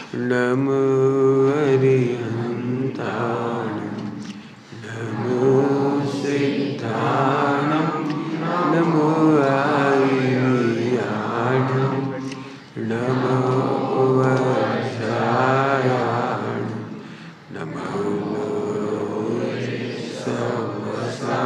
नमो अरिहन्ताणं नमो सिद्धाणं नमो आर्याणं नमो वज्रायाणं नमो सवसा।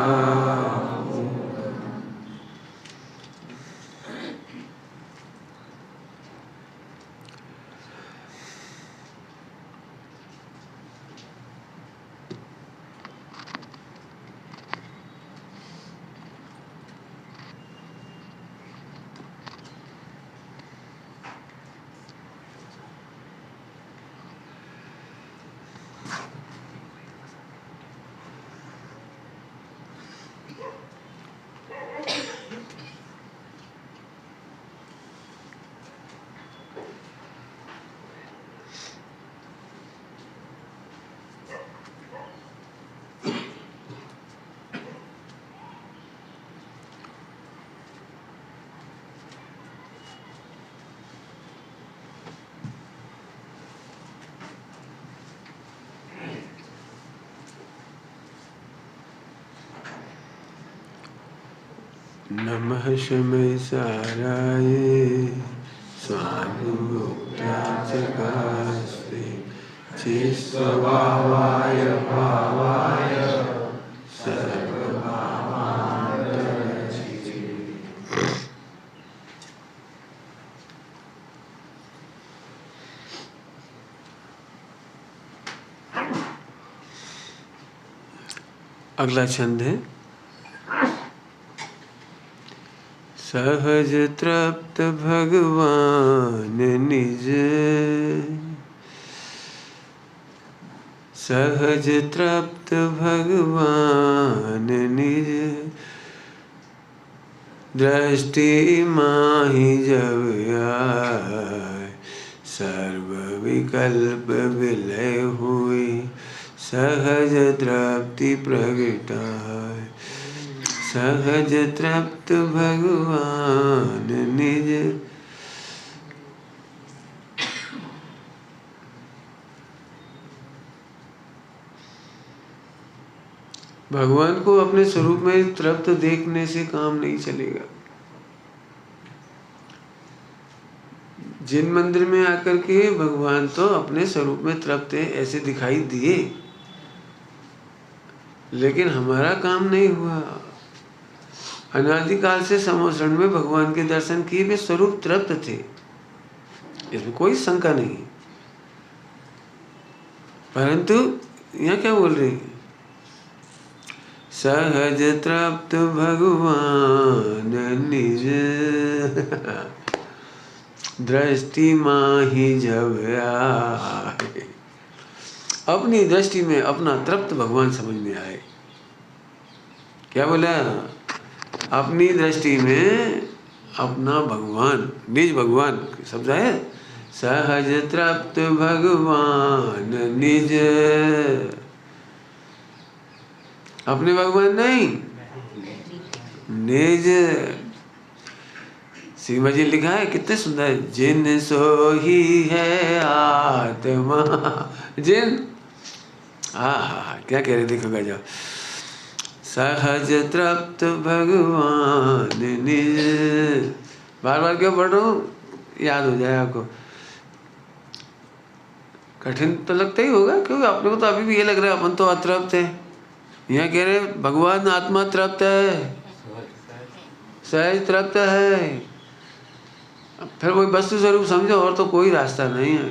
नमः शमय साराय स्वानुभुक्ताचकास्ते चिस्वभावाय भावाय सर्वभावान्तरचिते। अगला छंद है सहज तृप्त भगवान निज, सहज तृप्त भगवान निज, दृष्टि माहि जब आए, सर्व विकल्प विलय हुए, सहज तृप्ति प्रगटाए। सहज तृप्त भगवान निज। भगवान को अपने स्वरूप में तृप्त देखने से काम नहीं चलेगा। जिन मंदिर में आकर के भगवान तो अपने स्वरूप में तृप्त है ऐसे दिखाई दिए, लेकिन हमारा काम नहीं हुआ। अनादिकाल से समोसरण में भगवान के दर्शन किए, वे स्वरूप तृप्त थे, इसमें कोई शंका नहीं। परंतु यहाँ क्या बोल रहे हैं? सहज तृप्त भगवान निज, दृष्टि माहि जब आए। अपनी दृष्टि में अपना तृप्त भगवान समझ में आए। क्या बोला? अपनी दृष्टि में अपना भगवान, निज भगवान शब्द है। सहज तृप्त भगवान निज, अपने भगवान नहीं, निज। श्रीमद जी लिखा है, कितने सुंदर, जिन सोही है आत्मा, जिन क्या कह रहे देखोगा जाओ। सहज तृप्त भगवान निज, बार बार क्यों पढ़ रहा हूँ, याद हो जाए आपको। कठिन तो लगता ही होगा, क्योंकि अपने को तो अभी भी ये लग रहा है अपन तो अतृप्त है। यहाँ कह रहे भगवान आत्मा तृप्त है, सहज तृप्त है। फिर वही वस्तु स्वरूप समझो, और तो कोई रास्ता नहीं है।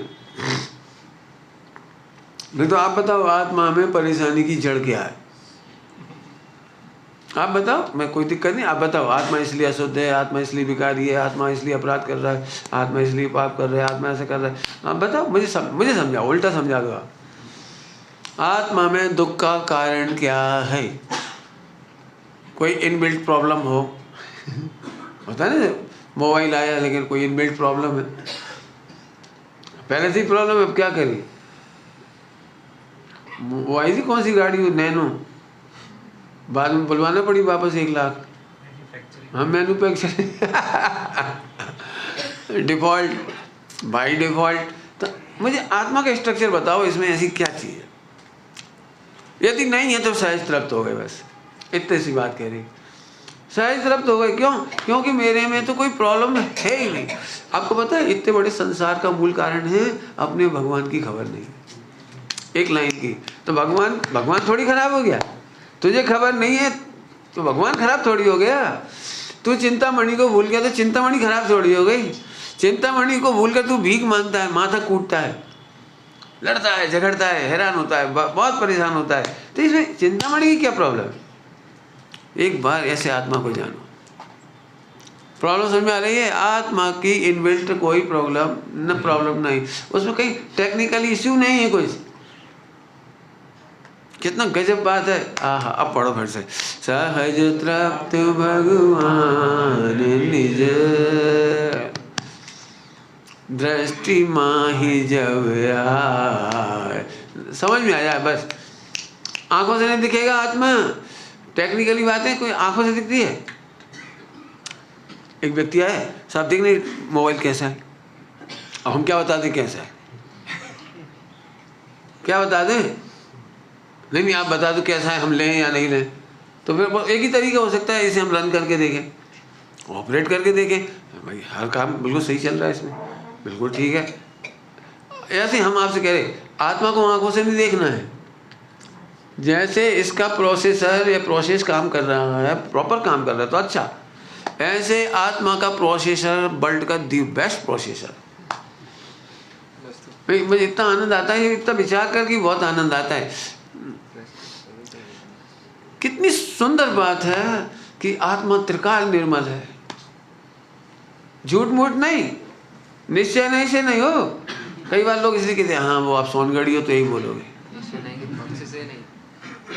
नहीं तो आप बताओ, आत्मा में परेशानी की जड़ क्या है? आप बताओ, मैं कोई दिक्कत नहीं, आप बताओ। आत्मा इसलिए अशुद्ध है, आत्मा इसलिए विकारी है, आत्मा इसलिए अपराध कर रहा है, आत्मा इसलिए पाप कर रहा है, आत्मा ऐसा कर रहा है। आप बताओ, मुझे समझाओ, उल्टा समझा दो आप। आत्मा में दुख का कारण क्या है? कोई इनबिल्ट प्रॉब्लम हो, होता है ना, मोबाइल आया लेकिन कोई इनबिल्ट प्रॉब्लम है, पहले से ही प्रॉब्लम है, अब क्या करें? वो आई थी कौन सी गाड़ी, वो नैनो, बाद में बुलवाना पड़ी वापस 1 लाख। हम मैन्युफैक्चरिंग डिफॉल्ट, बाई डिफॉल्ट तो मुझे आत्मा का स्ट्रक्चर बताओ, इसमें ऐसी क्या चीज़ है? यदि नहीं है तो सहज तृप्त हो गए, बस इतनी सी बात कह रही। सहज तृप्त हो गए, क्यों? क्योंकि मेरे में तो कोई प्रॉब्लम है ही नहीं। आपको पता है इतने बड़े संसार का मूल कारण है अपने भगवान की खबर नहीं, एक लाइन की। तो भगवान थोड़ी खराब हो गया? तुझे खबर नहीं है तो भगवान खराब थोड़ी हो गया? तू चिंतामणि को भूल गया तो चिंतामणि खराब थोड़ी हो गई? चिंतामणि को भूल कर तू भीख मांगता है, माथा कूटता है, लड़ता है, झगड़ता है, हैरान होता है, बहुत परेशान होता है, तो इसमें चिंतामणि की क्या प्रॉब्लम है? एक बार ऐसे आत्मा को जानो। प्रॉब्लम समझ में आ रही है? आत्मा की इनबिल्ट कोई प्रॉब्लम नहीं, उसमें कहीं टेक्निकल इश्यू नहीं है कोई। कितना गजब बात है। आहा, अब पढ़ो फिर से। सहज तृप्त भगवान निज दृष्टि माही जब आए। समझ में आ जाए बस। आंखों से नहीं दिखेगा आत्मा, टेक्निकली बातें कोई आंखों से दिखती है? एक व्यक्ति आए, साहब देख नहीं मोबाइल कैसा है, अब हम क्या बता दें कैसा है? क्या बता दें? नहीं आप बता दो कैसा है, हम लें या नहीं लें। तो फिर एक ही तरीका हो सकता है, इसे हम रन करके देखें, ऑपरेट करके देखें, भाई हर काम बिल्कुल सही चल रहा है इसमें, बिल्कुल ठीक है। ऐसे हम आपसे कह रहे आत्मा को आंखों से नहीं देखना है। जैसे इसका प्रोसेसर या प्रोसेस काम कर रहा है, प्रॉपर काम कर रहा है तो अच्छा, ऐसे आत्मा का प्रोसेसर वर्ल्ड का दी बेस्ट प्रोसेसर। मुझे इतना आनंद आता है, इतना विचार करके बहुत आनंद आता है। कितनी सुंदर बात है कि आत्मा त्रिकाल निर्मल है, झूठ मूठ नहीं, निश्चय नहीं से नहीं हो। कई बार लोग इसलिए कहते हैं हाँ वो आप सोनगढ़ी हो तो यही बोलोगे,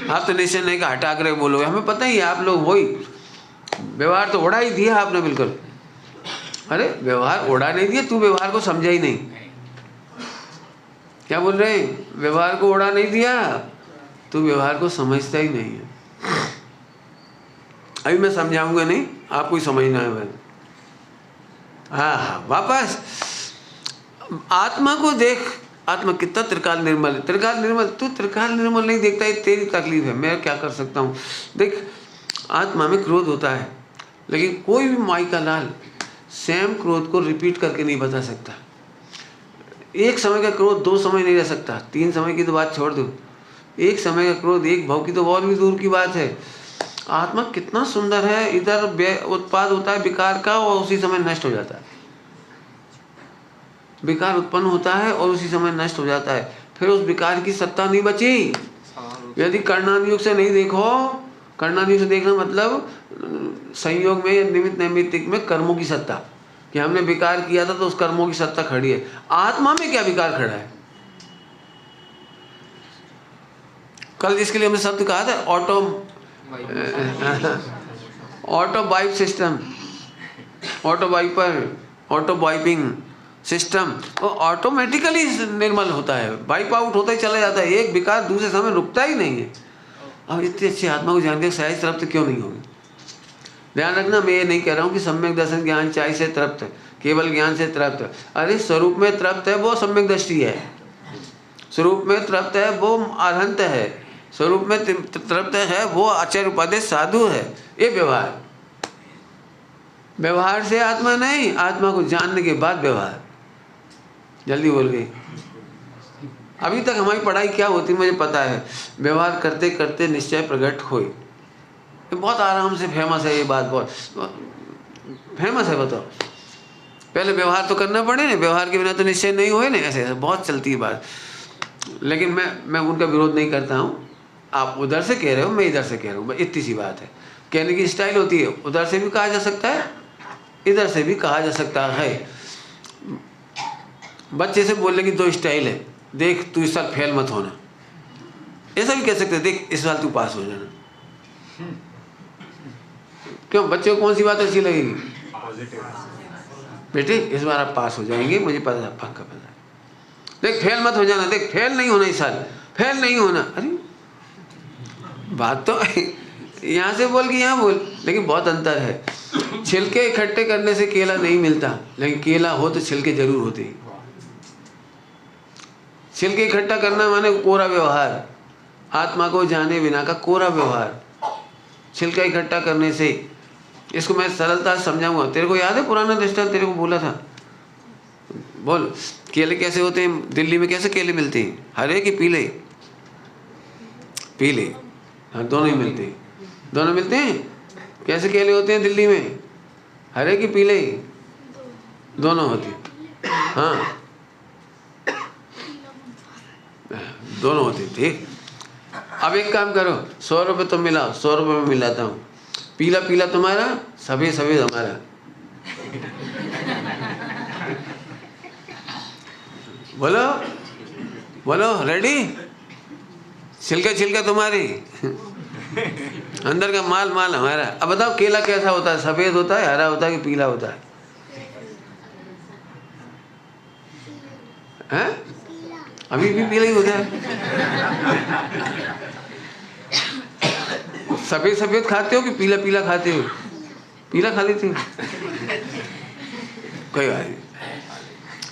आप तो निश्चय नहीं का हटा कर बोलोगे। हमें पता ही है आप लोग वही व्यवहार तो उड़ा ही दिया आपने बिल्कुल। अरे व्यवहार उड़ा नहीं दिया, तू व्यवहार को समझा ही नहीं। क्या बोल रहे हैं? व्यवहार को उड़ा नहीं दिया, तू व्यवहार को समझता ही नहीं है। अभी मैं समझाऊंगा नहीं, आपको ही समझना है बस। हाँ वापस आत्मा को देख, आत्मा कितना त्रिकाल निर्मल है। त्रिकाल निर्मल, तू त्रिकाल निर्मल नहीं देखता, ये तेरी तकलीफ है, मैं क्या कर सकता हूँ। देख आत्मा में क्रोध होता है, लेकिन कोई भी माई का लाल सेम क्रोध को रिपीट करके नहीं बता सकता। एक समय का क्रोध 2 समय नहीं रह सकता, 3 समय की तो बात छोड़ दो, एक समय का क्रोध 1 भाव की तो और भी दूर की बात है। आत्मा कितना सुंदर है, इधर उत्पाद होता है विकार का और उसी समय नष्ट हो जाता है। विकार उत्पन्न होता है और उसी समय नष्ट हो जाता है, फिर उस विकार की सत्ता नहीं बची। यदि कर्णानुयोग से नहीं देखो, कर्णानुयोग से देखना मतलब संयोग में या निमित्त नैमित्तिक में कर्मों की सत्ता, कि हमने विकार किया था तो उस कर्मों की सत्ता खड़ी है। आत्मा में क्या विकार खड़ा है? कल जिसके लिए हमने शब्द कहा था auto wipe system, auto wiper, auto wiping system, वो ऑटोमेटिकली निर्मल होता है, वाइप आउट होता ही चला जाता है, एक विकार दूसरे समय रुकता ही नहीं है। अब इतनी अच्छी आत्मा को जान के सहज तृप्त क्यों नहीं होगी? ध्यान रखना, मैं ये नहीं कह रहा हूँ कि सम्यक दर्शन ज्ञान चाय से तृप्त, केवल ज्ञान से तृप्त। अरे स्वरूप में तृप्त है वो सम्यक दृष्टि है, स्वरूप में तृप्त है वो अरहंत है, स्वरूप में तृप्त है वो आचार्य उपादेश साधु है। ये व्यवहार, व्यवहार से आत्मा नहीं, आत्मा को जानने के बाद व्यवहार। जल्दी बोल गई। अभी तक हमारी पढ़ाई क्या होती मुझे पता है, व्यवहार करते करते निश्चय प्रकट होई। ये बहुत आराम से फेमस है, ये बात बहुत फेमस है। बताओ, पहले व्यवहार तो करना पड़े ना, व्यवहार के बिना तो निश्चय नहीं हुए ना, ऐसे ऐसे बहुत चलती है बात। लेकिन मैं उनका विरोध नहीं करता हूँ, आप उधर से कह रहे हो, मैं इधर से कह रहा हूँ, इतनी सी बात है। कहने की स्टाइल होती है, उधर से भी कहा जा सकता है, इधर से भी कहा जा सकता है। बच्चे से बोलने की 2 स्टाइल है, देख तू इस साल फेल मत होना, ऐसा भी कह सकते हैं, देख इस साल तू पास हो जाना। क्यों? बच्चे को कौन सी बात अच्छी लगेगी? बेटे इस बार आप पास हो जाएंगे, मुझे पता है, पक्का पता है। देख फेल मत हो जाना, देख फेल नहीं होना इस साल, फेल नहीं होना। अरे बात तो यहाँ से बोल के यहाँ बोल, लेकिन बहुत अंतर है। छिलके इकट्ठे करने से केला नहीं मिलता, लेकिन केला हो तो छिलके जरूर होते हैं। छिलके इकट्ठा करना माने कोरा व्यवहार, आत्मा को जाने बिना का कोरा व्यवहार, छिलका इकट्ठा करने से। इसको मैं सरलता से समझाऊंगा। तेरे को याद है पुराना दृष्टांत तेरे को बोला था? बोल, केले कैसे होते हैं दिल्ली में? कैसे केले मिलते हैं? हरे कि पीले? पीले। हाँ, दोनों ही मिलते हैं। दोनों मिलते हैं। कैसे केले होते हैं दिल्ली में? हरे कि पीले? दोनों होते हैं। हाँ, दोनों होते हैं। ठीक। अब एक काम करो, 100 रुपये तुम मिलाओ, 100 रुपये में मिलाता हूँ। पीला पीला तुम्हारा, सफेद सफेद हमारा। बोलो बोलो, रेडी? छिलका छिलका तुम्हारी, अंदर का माल माल हमारा। अब बताओ केला कैसा होता है? सफेद होता है, हरा होता है कि पीला होता है? हैं? अभी भी पीला ही होता है। सफेद सफेद खाते हो कि पीला पीला खाते हो? पीला खा लेते हो? कोई बात नहीं।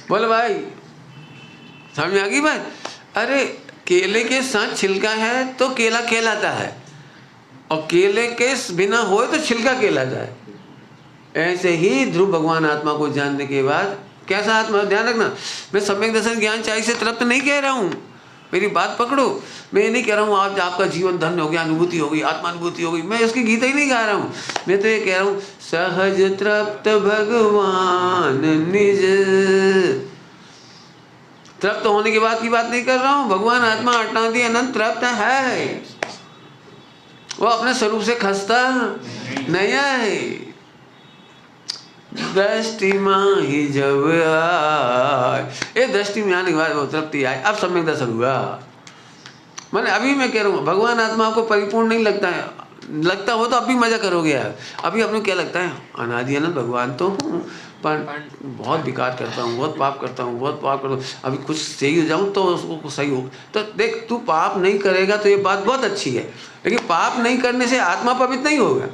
बोलो भाई, समझ में आ गई बात? अरे केले के साथ छिलका है तो केला कहलाता है, और केले के बिना होए तो छिलका कहलाता है। ऐसे ही ध्रुव भगवान आत्मा को जानने के बाद कैसा आत्मा, ध्यान रखना, मैं सम्यक दर्शन ज्ञान चाय से तृप्त नहीं कह रहा हूँ, मेरी बात पकड़ो। मैं ये नहीं कह रहा हूँ आज आपका जीवन धन्य हो गया, अनुभूति हो गई, आत्मानुभूति हो गई, मैं इसकी गीता ही नहीं गा रहा हूँ। मैं तो ये कह रहा हूँ सहज तृप्त भगवान निज। तृप्त होने के बाद की बात नहीं कर रहा हूँ। भगवान आत्मा अटनादि अनंत तृप्त है, वो अपने स्वरूप से खस्ता नहीं है। दृष्टि में ही जब आए, ये दृष्टि में आने के बाद वो तृप्ति आए, अब सम्यक दर्शन हुआ। मैंने अभी मैं कह रहा हूँ भगवान आत्मा को परिपूर्ण नहीं लगता है, लगता हो तो अभी मजा करोगे यार। अभी अपने क्या लगता है? अनादि अनंत भगवान तो हूँ, पर बहुत विकार करता हूँ, बहुत पाप करता हूँ, बहुत पाप करता हूँ। अभी कुछ सही हो जाऊँ तो उसको सही हो। तो देख, तू पाप नहीं करेगा तो ये बात बहुत अच्छी है, लेकिन पाप नहीं करने से आत्मा पवित्र नहीं होगा।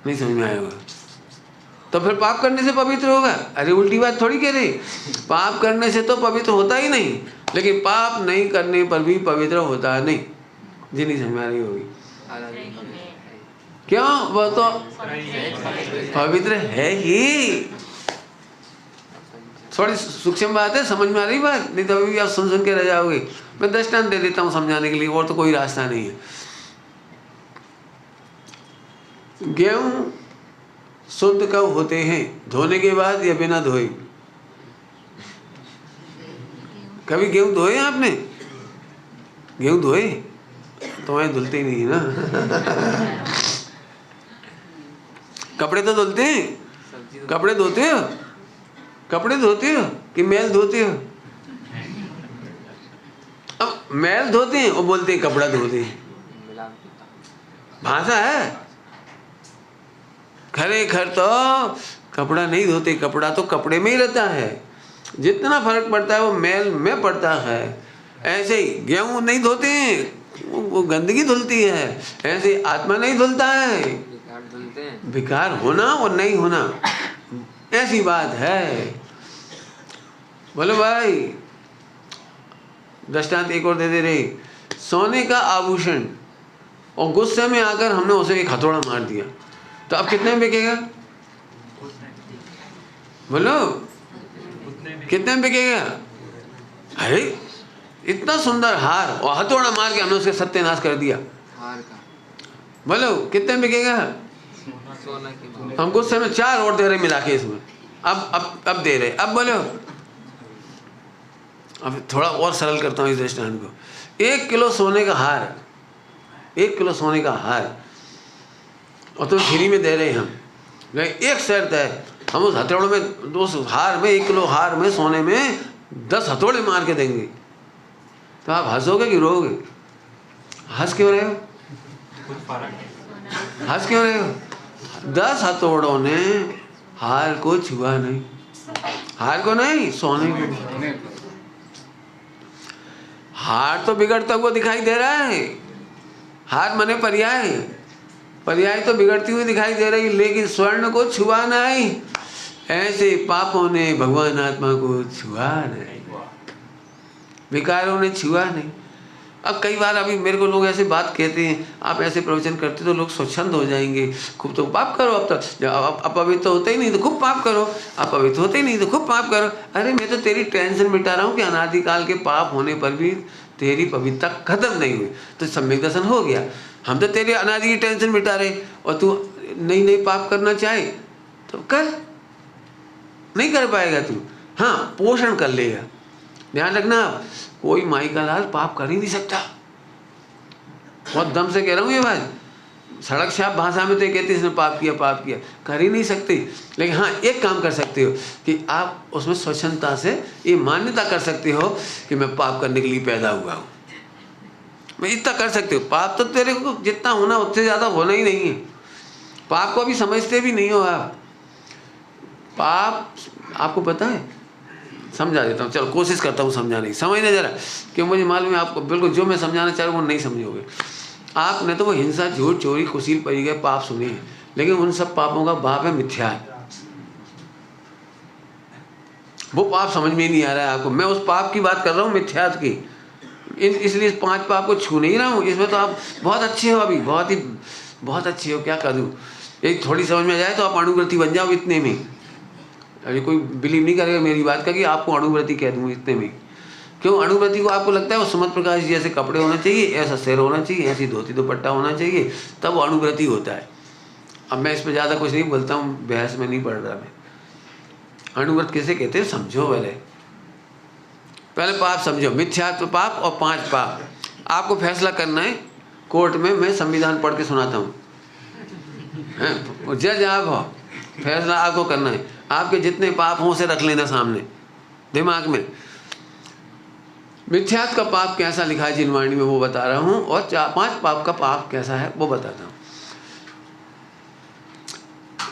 नहीं समझ में आएगा? तो फिर पाप करने से पवित्र होगा? अरे उल्टी बात थोड़ी कह रही। पाप करने से तो पवित्र होता ही नहीं, लेकिन पाप नहीं करने पर भी पवित्र होता नहीं। जी नहीं समझ में आ रही होगी? क्यों? वो तो पवित्र है ही। थोड़ी सूक्ष्म बात है, समझ में आ रही बात? नहीं तो अभी भी आप सुन सुन के रह जाओगे। मैं दृष्टांत दे देता हूँ समझाने के लिए, और तो कोई रास्ता नहीं है। गेहूं शुद्ध कब होते हैं? धोने के बाद या बिना धोए? कभी गेहूं धोए आपने? गेहूं धोए? तुम्हारे धुलते ही नहीं है ना। कपड़े तो धुलते हैं, कपड़े धोते हो? कपड़े धोते हो कि मैल धोते हो? अब मैल धोते हैं और बोलते हैं कपड़ा धोते हैं, भाषा है। खरेखर तो कपड़ा नहीं धोते, कपड़ा तो कपड़े में ही रहता है। जितना फर्क पड़ता है वो मैल में पड़ता है। ऐसे ही गेहूं नहीं धोते हैं, वो गंदगी धुलती है। ऐसे आत्मा नहीं धुलता है, विकार होना और नहीं होना, ऐसी बात है। बोलो भाई, दृष्टांत एक और दे दे रहे। सोने का आभूषण, और गुस्से में आकर हमने उसे एक हथौड़ा मार दिया, तो अब कितने में बिकेगा? बोलो, कितने में बिकेगा? अरे इतना सुंदर हार, और हथौड़ा मार के हमने उसके सत्यानाश कर दिया। बोलो कितने में बिकेगा? हम गुस्से में 4 और दे रहे मिला के इसमें। अब दे रहे। अब बोलो, अब थोड़ा और सरल करता हूँ इस दृष्टांत को। 1 किलो सोने का हार, 1 किलो सोने का हार, और तो फ्री में दे रहे हैं हम। एक शर्त है, हम उस हथौड़े में, उस हार में, 1 किलो हार में, सोने में 10 हथौड़े मार के देंगे। तो आप हंसोगे कि रोगे? हंस क्यों रहे हो? हंस क्यों रहे हो? 10 हथौड़ों ने हार को छुआ नहीं, हार को नहीं, सोने को। हार तो बिगड़ता हुआ दिखाई दे रहा है, हार माने पर्याय, पर्याय तो बिगड़ती हुई दिखाई दे रही, लेकिन स्वर्ण को छुआ नहीं। ऐसे पापों ने भगवान आत्मा को छुआ नहीं। विकारों ने छुआ नहीं। अब कई बार अभी मेरे को लोग ऐसे बात कहते हैं, आप ऐसे प्रवचन करते तो लोग स्वच्छंद हो जाएंगे, खूब तो पाप करो, अब तक अपवित्र होते ही नहीं तो खूब पाप करो, अपवित्र होते ही नहीं तो खूब पाप करो। अरे मैं तो तेरी टेंशन मिटा रहा हूँ कि अनादिकाल के पाप होने पर भी तेरी पवित्रता खत्म नहीं हुई, तो सम्यक दर्शन हो गया। हम तो तेरे अनादि की टेंशन मिटा रहे और तू नई नई पाप करना चाहे तो कर, नहीं कर पाएगा तू, हाँ पोषण कर लेगा। ध्यान रखना, कोई माई का लाल पाप कर ही नहीं सकता। बहुत दम से कह रहा हूँ ये बात, सड़क छाप भाषा में तो कहते इसने पाप किया, पाप किया, कर ही नहीं सकते। लेकिन हाँ एक काम कर सकते हो कि आप उसमें स्वच्छंदता से ये मान्यता कर सकते हो कि मैं पाप करने के लिए पैदा हुआ हूँ, मैं इतना कर सकते हो। पाप तो तेरे को जितना होना उससे ज़्यादा होना ही नहीं है। पाप को अभी समझते भी नहीं हो आप। पाप आपको पता है, समझा देता हूँ, चलो कोशिश करता हूँ समझाने की, समझने जरा, कि मुझे मालूम है आपको बिल्कुल जो मैं समझाना चाह रहा हूँ वो नहीं समझोगे। आपने तो वो हिंसा, झूठ, चोरी, कुशील, पड़ी गए पाप सुने हैं, लेकिन उन सब पापों का बाप है मिथ्या। वो पाप समझ में ही नहीं आ रहा है आपको। मैं उस पाप की बात कर रहा हूँ, मिथ्यात की। इसलिए 5 पाप को छू नहीं रहा हूँ। इसमें तो आप बहुत अच्छे हो, अभी बहुत अच्छे हो, क्या कर दूँ। यदि थोड़ी समझ में आ जाए तो आप अणुव्रति बन जाओ इतने में। अभी कोई बिलीव नहीं करेगा मेरी बात का कि आपको अणुव्रति कह दूँ इतने में। क्यों अणुव्रति को आपको लगता है वो सुमत प्रकाश जैसे कपड़े होने चाहिए, ऐसा सिर होना चाहिए, ऐसी धोती दुपट्टा होना चाहिए, तब वो अणुव्रति होता है। अब मैं इस पर ज़्यादा कुछ नहीं बोलता हूँ, बहस में नहीं पढ़ रहा मैं। अणुव्रत किसे कहते हैं समझो। पहले पाप समझो, मिथ्यात्व पाप और 5 पाप। आपको फैसला करना है कोर्ट में, मैं संविधान पढ़ के सुनाता हूँ, जज आप हो, फैसला आपको करना है। आपके जितने पाप हों उसे रख लेना सामने दिमाग में। मिथ्यात्व का पाप कैसा लिखा है जिनवाणी में वो बता रहा हूँ, और 5 पाप का पाप कैसा है वो बताता हूँ।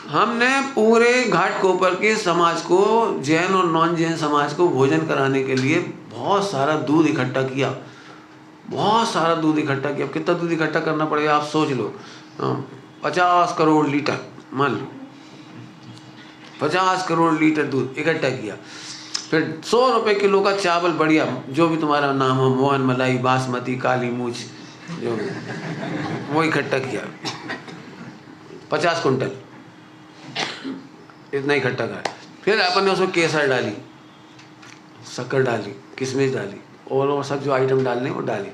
हमने पूरे घाटकोपर के समाज को, जैन और नॉन जैन समाज को भोजन कराने के लिए बहुत सारा दूध इकट्ठा किया, बहुत सारा दूध इकट्ठा किया। कितना दूध इकट्ठा करना पड़ेगा आप सोच लो। 50 करोड़ लीटर, मान लो 50 करोड़ लीटर दूध इकट्ठा किया। फिर 100 रुपये किलो का चावल, बढ़िया जो भी तुम्हारा नाम हो, मोहन मलाई, बासमती, काली मूछ, जो वो इकट्ठा किया। 50 कुंटल इतना इकट्ठा करा। फिर अपन ने उसमें केसर डाली, शक्कर डाली, किशमिश डाली, और सब जो आइटम डालने वो डाली।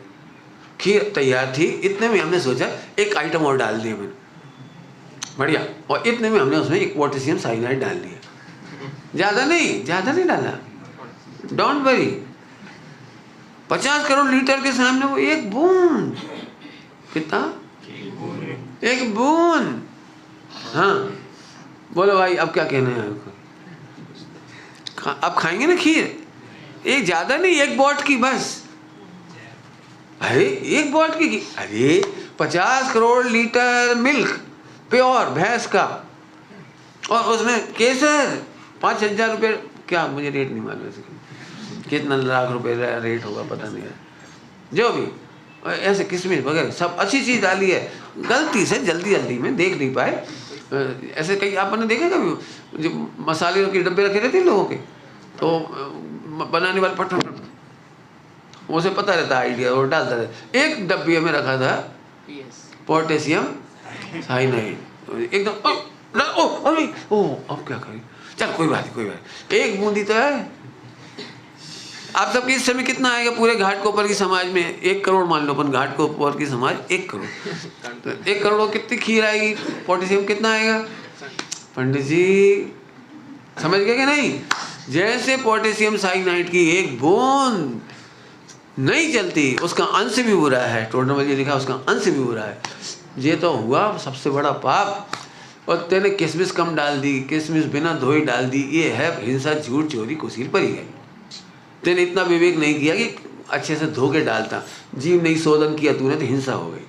खीर तैयार थी। इतने में हमने सोचा एक आइटम और डाल दिया मैंने, बढ़िया। और इतने में हमने उसमें एक पोटेशियम साइनाइड डाल दिया। ज़्यादा नहीं डाला, डोंट वरी। 50 करोड़ लीटर के सामने वो एक बूंद, कितना, एक बूंद। हाँ बोलो भाई, अब क्या कहना है आपको? अब खाएंगे ना खीर, एक ज़्यादा नहीं, 1 बॉट की बस। अरे 1 बॉट की, अरे 50 करोड़ लीटर मिल्क प्योर भैंस का, और उसमें केसर 5,000 रुपये, क्या मुझे रेट नहीं मालूम है, कितना लाख रुपए रेट होगा पता नहीं है, जो भी ऐसे किशमिश वगैरह सब अच्छी चीज़ डाली है। गलती से जल्दी में देख नहीं पाए, ऐसे कई आपने देखे कभी जो मसाले के डब्बे रखे रहते हैं लोगों के, तो बनाने वाले फट उसे पता रहता आइडिया, और डालता रहता। एक डब्बे में रखा था पोटेशियम साइनाइड, एकदम अब क्या करें, चल कोई बात नहीं, एक बूंदी तो है। आप सबके इस समय कितना आएगा पूरे घाटकोपर की समाज में? 1 करोड़ मान लो अपन, घाटकोपर की समाज 1 करोड़, तो 1 करोड़ कितनी खीर आएगी? पोटेशियम कितना आएगा पंडित जी, समझ गए कि नहीं? जैसे पोटेशियम साइनाइड की एक बूंद नहीं चलती, उसका अंश भी बुरा है। टोटल में ये लिखा उसका अंश भी बुरा है। ये तो हुआ सबसे बड़ा पाप। और तेने किशमिश कम डाल दी, किशमिश बिना धोई डाल दी, ये है हिंसा, झूठ, चोरी, कुसील पड़ी गई। तेने इतना विवेक नहीं किया कि अच्छे से धो के डालता, जीव नहीं शोधन किया तूने, तो हिंसा हो गई।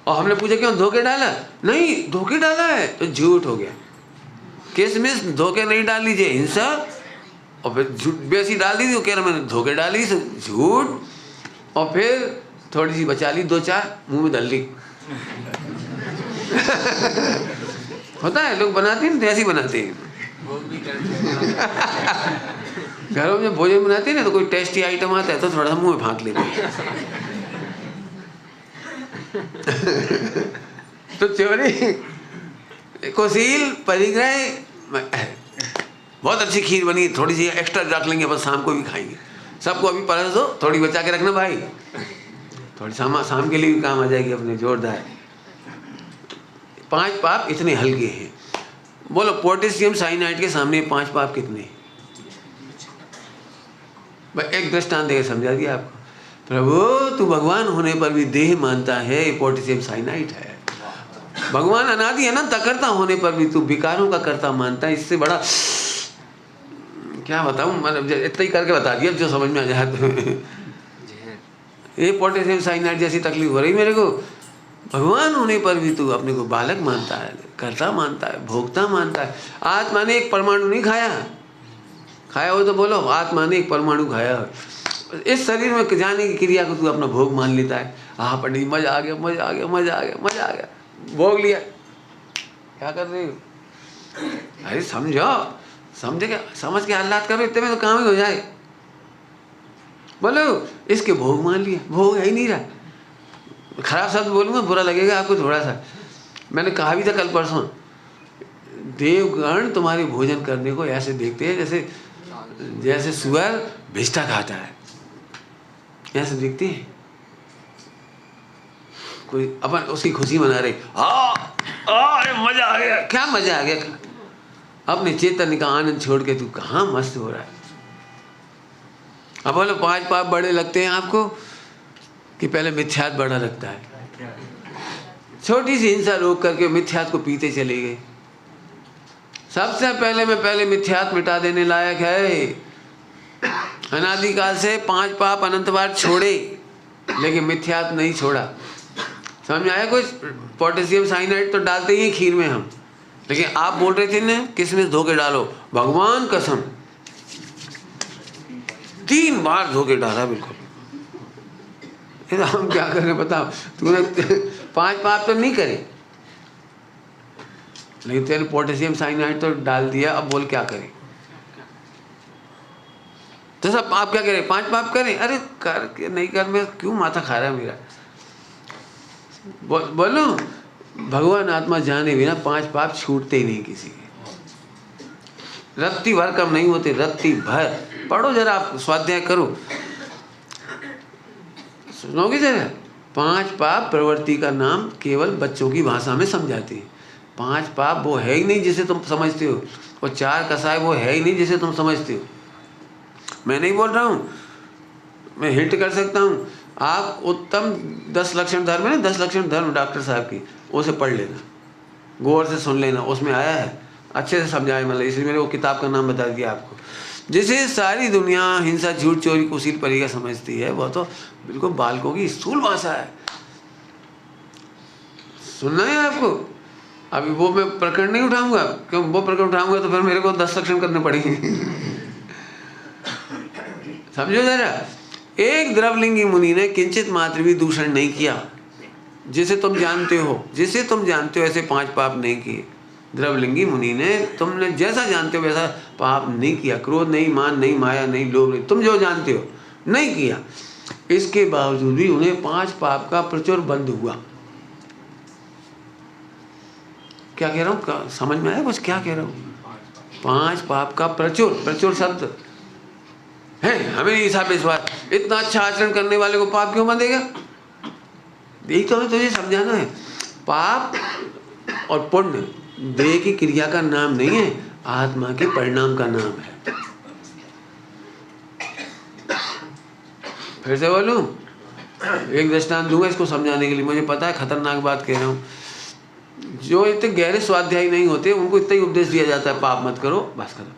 और हमने पूछा क्यों धो के डाला? नहीं धो के डाला है तो झूठ हो गया। किशमिश धो के नहीं डाल लीजिए, हिंसा। और फिर झूठ बेसी डाल दी थी, वो कह रहा मैंने धो के डाली, झूठ। और फिर थोड़ी सी बचा ली, 2-4 मुँह में डाल ली। होता है, लोग बनाते हैं तो ऐसे ही बनाते हैं। घरों में जब भोजन बनाते हैं ना तो कोई टेस्टी आइटम आता है तो थोड़ा सा मुंह में फाँक लेते हैं। तो चोरी कुशील परिग्रह, बहुत अच्छी खीर बनी, थोड़ी सी एक्स्ट्रा रख लेंगे, बस शाम को भी खाएंगे, सबको अभी परस दो, थोड़ी बचा के रखना भाई, थोड़ी शाम के लिए भी काम आ जाएगी अपने। जोरदार। 5 पाप इतने हल्के हैं। बोलो पोटेशियम साइनाइड के सामने 5 पाप कितने? एक दृष्टांत देकर समझा दिया आपको। प्रभु तू भगवान होने पर भी देह मानता है, ये पोटेशियम साइनाइड है। भगवान अनादि है ना, करता होने पर भी तू विकारों का कर्ता मानता है। इससे बड़ा क्या बताऊं, मतलब इतना ही करके बता दिया जो समझ में आ जाए तो। ये पोटेशियम साइनाइड जैसी तकलीफ हो रही मेरे को, भगवान होने पर भी तू अपने को बालक मानता है, कर्ता मानता है, भोक्ता मानता है। आत्मा ने एक परमाणु नहीं खाया हो तो बोलो, आत्मा ने एक परमाणु खाया हो। इस शरीर में जाने की क्रिया को तू अपना भोग मान लेता है। हाँ पंडित मजा आ गया, मजा आ गया, मजा आ गया, मजा आ गया, भोग लिया। क्या कर रहे हो? अरे समझो, समझ के हालात करो, इतने में तो काम ही हो जाए। बोलो इसके भोग मान लिया, भोग है ही नहीं रहा। खराब शब्द बोलूँगा बुरा लगेगा आपको थोड़ा सा। मैंने कहा भी था कल परसों, देवगण तुम्हारे भोजन करने को ऐसे देखते हैं जैसे सुअर भिष्टा खाता है, ऐसे देखते हैं। कोई अपन उसकी खुशी मना रहे, मजा आ गया। क्या मजा आ गया? अपने चैतन्य का आनंद छोड़ के तू कहाँ मस्त हो रहा है? अब बोलो 5 पाप बड़े लगते हैं आपको कि पहले मिथ्यात बड़ा लगता है? छोटी सी हिंसा रोक करके मिथ्यात को पीते चले गए। सबसे पहले मिथ्यात मिटा देने लायक है। अनादिकाल से 5 पाप अनंत बार छोड़े, लेकिन मिथ्यात नहीं छोड़ा। समझ आया कुछ? पोटेशियम साइनाइड तो डालते ही खीर में हम, लेकिन आप बोल रहे थे ना किसमिस धो के डालो। भगवान कसम 3 बार धो के डाला बिल्कुल। हम क्या करें बताओ? तूने 5 पाप तो नहीं करे, लेकिन तेरे पोटेशियम साइनाइड तो डाल दिया। अब बोल क्या करें? तो सब आप क्या करें? 5 पाप करें? अरे कर के नहीं कर, मैं क्यों माथा खा रहा है मेरा? बोलो भगवान आत्मा जाने बिना 5 पाप छूटते ही नहीं किसी के। रत्ती भर कम नहीं होते, रत्ती भर। पढ़ो जरा, आप स्वाध्याय करो, सुनोगे जरा। 5 पाप प्रवृत्ति का नाम केवल बच्चों की भाषा में समझाते हैं। 5 पाप वो है ही नहीं जिसे तुम समझते हो, और 4 कसाय वो है ही नहीं जिसे तुम समझते हो। मैं नहीं बोल रहा हूँ, मैं हिंट कर सकता हूँ। आप उत्तम 10 लक्षण धर्म है ना, 10 लक्षण धर्म डॉक्टर साहब की, उसे पढ़ लेना, गौर से सुन लेना, उसमें आया है, अच्छे से समझाए। मतलब इसलिए मैंने वो किताब का नाम बता दिया आपको। जिसे सारी दुनिया हिंसा, झूठ, चोरी, कुशील, परिग्रह समझती है, वह तो बिल्कुल बालकों की स्थूल भाषा है। सुनना है आपको? अभी वो मैं प्रकरण नहीं उठाऊंगा, क्यों? वो प्रकरण उठाऊंगा तो फिर मेरे को 10 लक्षण करने पड़ेंगे। समझो जरा। एक द्रवलिंगी मुनि ने किंचित मात्र भी दूषण नहीं किया, जिसे तुम जानते हो ऐसे 5 पाप नहीं किए। द्रवलिंगी मुनि ने, तुमने जैसा जानते हो वैसा पाप नहीं किया। क्रोध नहीं, मान नहीं, माया नहीं, लोभ नहीं, तुम जो जानते हो नहीं किया। इसके बावजूद भी उन्हें 5 पाप का प्रचुर बंध हुआ। क्या कह रहा हूँ? समझ में आया कुछ क्या कह रहा हूँ? 5 पाप का प्रचुर शब्द है। हमें हिसाब विश्वास, इतना अच्छा आचरण करने वाले को पाप क्यों बंधेगा? यही तो हमें तुझे समझाना है। पाप और पुण्य देह की क्रिया का नाम नहीं है, आत्मा के परिणाम का नाम है। फिर से बोलूं, एक दृष्टांत दूंगा इसको समझाने के लिए। मुझे पता है खतरनाक बात कह रहा हूँ। जो इतने गहरे स्वाध्यायी नहीं होते उनको इतना ही उपदेश दिया जाता है, पाप मत करो, बस करो,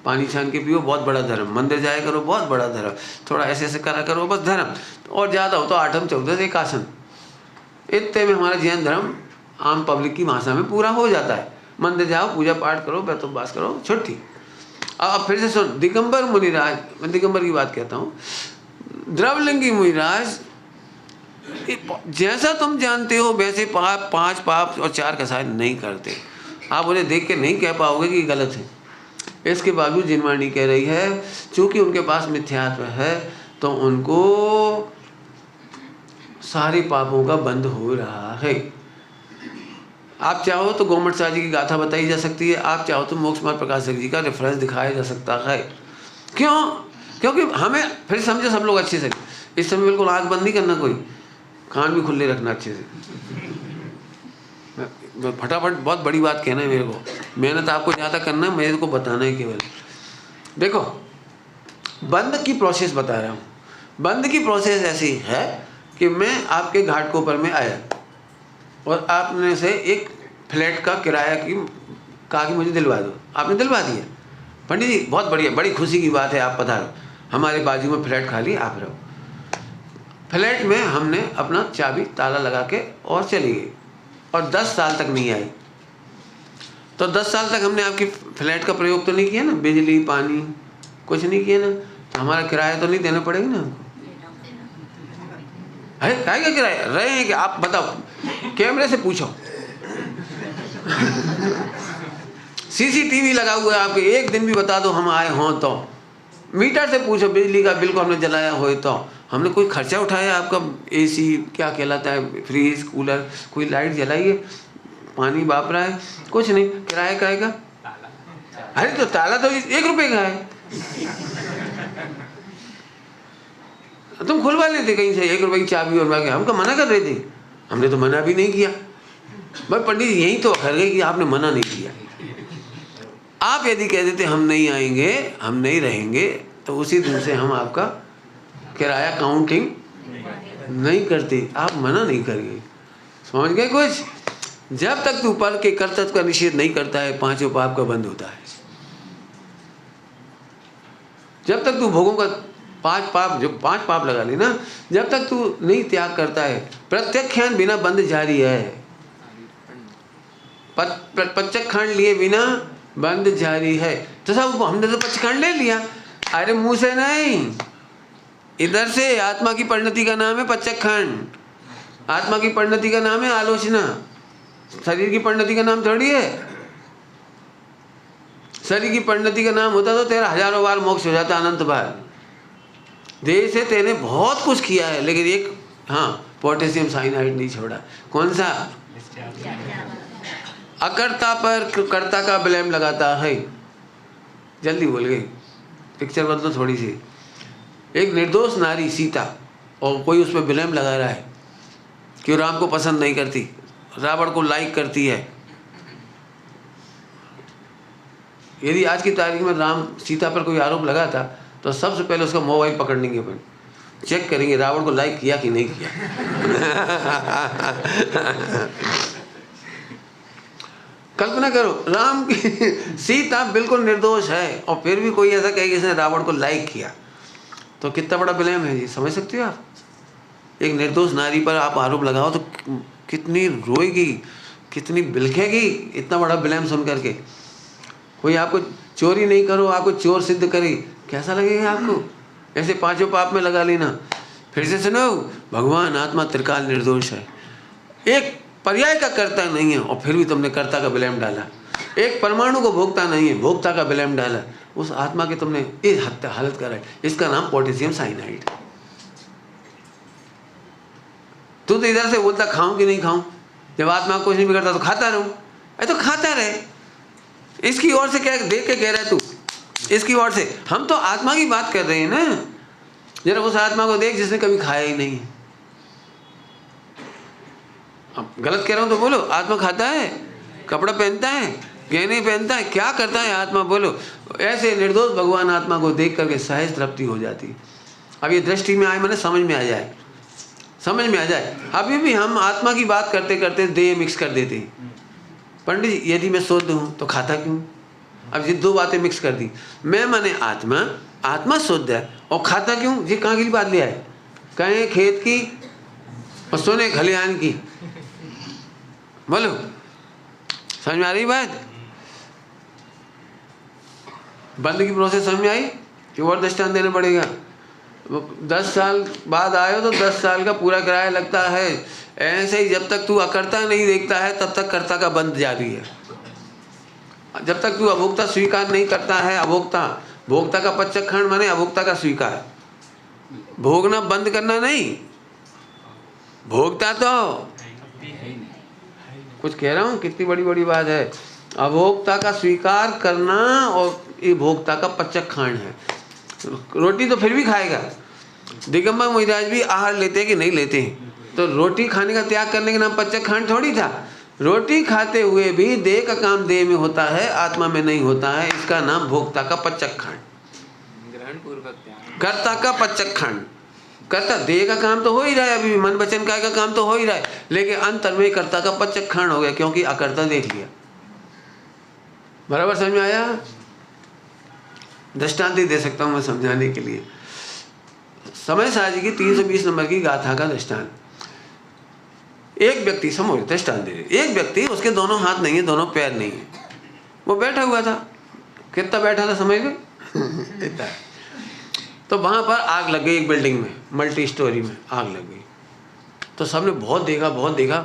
पानी छान के पियो, बहुत बड़ा धर्म, मंदिर जाया करो, बहुत बड़ा धर्म, थोड़ा ऐसे ऐसे करा करो, बस धर्म। और ज़्यादा हो तो 8 14 एक आसन। इतने में हमारा जैन धर्म आम पब्लिक की भाषा में पूरा हो जाता है। मंदिर जाओ, पूजा पाठ करो, बैतुबास करो, छुट्टी। अब फिर से सुन, दिगंबर मुनिराज, मैं दिगंबर की बात कहता हूँ। द्रवलिंगी मुनिराज, जैसा तुम जानते हो वैसे 5 पाप और 4 कसाय नहीं करते। आप उन्हें देख के नहीं कह पाओगे कि गलत है। इसके बावजूद जिनवाणी कह रही है चूंकि उनके पास मिथ्यात्व है तो उनको सारे पापों का बंध हो रहा है। आप चाहो तो गोमट शाह जी की गाथा बताई जा सकती है, आप चाहो तो मोक्ष मार्ग प्रकाशक जी का रेफरेंस दिखाया जा सकता है। क्यों? क्योंकि हमें फिर समझे सब लोग अच्छे से, इस समय बिल्कुल आँख बंद नहीं करना, कोई कान भी खुले रखना अच्छे से। फटाफट बहुत बड़ी बात कहना है मेरे को, मेहनत आपको ज़्यादा करना है, मेरे को बताना है केवल। देखो बंद की प्रोसेस बता रहा हूँ। बंद की प्रोसेस ऐसी है कि मैं आपके घाटकोपर में आया और आपने से एक फ्लैट का किराया की कहा कि मुझे दिलवा दो, आपने दिलवा दिया। पंडित जी बहुत बढ़िया, बड़ी खुशी की बात है, आप पधारो, हमारे बाजू में फ्लैट खाली, आप रहो। फ्लैट में हमने अपना चाबी ताला लगा के और चली गई और 10 साल तक नहीं आई। तो 10 साल तक हमने आपकी फ्लैट का प्रयोग तो नहीं किया ना, बिजली पानी कुछ नहीं किया ना, तो हमारा किराया तो नहीं देना पड़ेगा ना हमको। है काहे का किराया रहे हैं कि आप बताओ, कैमरे से पूछो। सीसीटीवी लगा हुआ है आपके, एक दिन भी बता दो हम आए हों तो। मीटर से पूछो, बिजली का बिल को हमने जलाया हो तो हमने कोई खर्चा उठाया आपका? एसी क्या कहलाता है, फ्रिज कूलर, कोई लाइट जलाई है, पानी वाप रहा है, कुछ नहीं। किराया काहे का? अरे तो ताला तो 1 रुपये का है, तुम खुलवा लेते कहीं से 1 रुपये की चाबी और के, हमको मना कर रहे थे, हमने तो मना भी नहीं किया। भाई पंडित जी यही तो अखर गए कि आपने मना नहीं किया। आप यदि कह देते हम नहीं आएंगे, हम नहीं रहेंगे, तो उसी दिन से हम आपका किराया काउंटिंग नहीं करते, आप मना नहीं करिए। समझ गए कुछ? जब तक तू पर के कर्तव्य का निषेध नहीं करता है, 5 पाप का बंद होता है। जब तक तू भोगों का 5 पाप, जो 5 पाप लगा ली ना, जब तक तू नहीं त्याग करता है, प्रत्यक्षान बिना बंद जारी है। पच्चखंड लिए बिना बंद जारी है। तो सब हमने तो पच्चखंड ले लिया, अरे मुंह से नहीं, इधर से। आत्मा की परिणति का नाम है पच्चखंड, आत्मा की परिणति का नाम है आलोचना, शरीर की परिणति का नाम थोड़ी है। शरीर की परिणति का नाम होता तो तेरा हजारों बार मोक्ष हो जाता, अनंत बार। देह से तेने बहुत कुछ किया है, लेकिन एक पोटेशियम साइनाइड नहीं छोड़ा। कौन सा? अकर्ता पर कर्ता का ब्लेम लगाता है। जल्दी बोल गई, पिक्चर बदलो थोड़ी सी। एक निर्दोष नारी सीता, और कोई उस पर ब्लेम लगा रहा है कि राम को पसंद नहीं करती, रावण को लाइक करती है। यदि आज की तारीख में राम सीता पर कोई आरोप लगाता तो सबसे पहले उसका मोबाइल पकड़ेंगे अपन, चेक करेंगे रावण को लाइक किया कि नहीं किया। कल्पना करो, राम की सीता बिल्कुल निर्दोष है और फिर भी कोई ऐसा कहे कि इसने रावण को लाइक किया, तो कितना बड़ा ब्लेम है जी। समझ सकते हो आप? एक निर्दोष नारी पर आप आरोप लगाओ तो कितनी रोएगी, कितनी बिलखेगी इतना बड़ा ब्लेम सुन करके। कोई आपको चोरी नहीं करो, आपको चोर सिद्ध करे, कैसा लगेगा आपको? ऐसे 5 पाप में लगा लेना। फिर से सुनो, भगवान आत्मा त्रिकाल निर्दोष है, एक पर्याय का कर्ता नहीं है और फिर भी तुमने कर्ता का ब्लेम डाला। एक परमाणु को भोगता नहीं है, भोक्ता का ब्लेम डाला। उस आत्मा के तुमने इस हालत करा है, इसका नाम पोटेशियम साइनाइड। तू तो इधर से बोलता खाऊं कि नहीं खाऊं, जब आत्मा कुछ नहीं बिगड़ता तो खाता रहूं। अरे तो खाता रहे, इसकी ओर से क्या देख के कह रहा है तू? इसकी ओर से हम तो आत्मा की बात कर रहे हैं ना। जरा उस आत्मा को देख जिसने कभी खाया ही नहीं है। अब गलत कह रहा हूं तो बोलो, आत्मा खाता है, कपड़ा पहनता है, गहने पहनता है, क्या करता है आत्मा? बोलो। ऐसे निर्दोष भगवान आत्मा को देख करके सहज तृप्ति हो जाती। अब ये दृष्टि में आए, मैंने समझ में आ जाए, समझ में आ जाए। अभी भी हम आत्मा की बात करते करते देह मिक्स कर देते हैं। पंडित जी यदि मैं शुद्ध हूँ तो खाता क्यों? अब ये 2 बातें मिक्स कर दी। मैं माने आत्मा, आत्मा शुद्ध है और खाता क्यों? ये कहाँ की बात ले आए? कहें खेत की और सोने खलिहान की। बोलो, समझ में आ रही बात? बंद की प्रोसेस समझ में आई कि और दृष्टांत देना पड़ेगा? 10 साल बाद आए तो 10 साल का पूरा किराया लगता है। ऐसे ही जब तक तू अकर्ता नहीं देखता है तब तक कर्ता का बंद जारी है। जब तक तू अभोक्ता स्वीकार नहीं करता है, अभोक्ता, भोक्ता का पच्चखंड माने अभोक्ता का स्वीकार, भोगना बंद करना नहीं, भोगता तो कुछ कह रहा हूँ, कितनी बड़ी बड़ी बात है। अभोक्ता का स्वीकार करना और ये भोक्ता का पच्चखंड है। रोटी तो फिर भी खाएगा। दिगंबर महाराज भी आहार लेते हैं कि नहीं लेते हैं? तो रोटी खाने का त्याग करने का नाम पच्चखंड थोड़ी था। रोटी खाते हुए भी देह का काम देह में होता है, आत्मा में नहीं होता है, इसका नाम भोक्ता का पच्चखंड, ग्रहण पूर्वक त्याग। कर्ता का पच्चखंड। कर्ता देह का काम तो हो ही रहा है, अभी मन वचन काय का काम तो हो ही रहा है, लेकिन अंतर में कर्ता का पच्चखंड हो गया, क्योंकि अकर्ता देख लिया। बराबर समझ में आया? दृष्टांत दे सकता हूं मैं समझाने के लिए। समय साजी की 320 नंबर की गाथा का दृष्टांत। एक व्यक्ति, समझो दृष्टांत दे, एक व्यक्ति, उसके दोनों हाथ नहीं है, दोनों पैर नहीं है, वो बैठा हुआ था। कितना बैठा था समझ में? इतना। तो वहां पर आग लग गई, एक बिल्डिंग में, मल्टी स्टोरी में आग लग गई। तो सबने बहुत देखा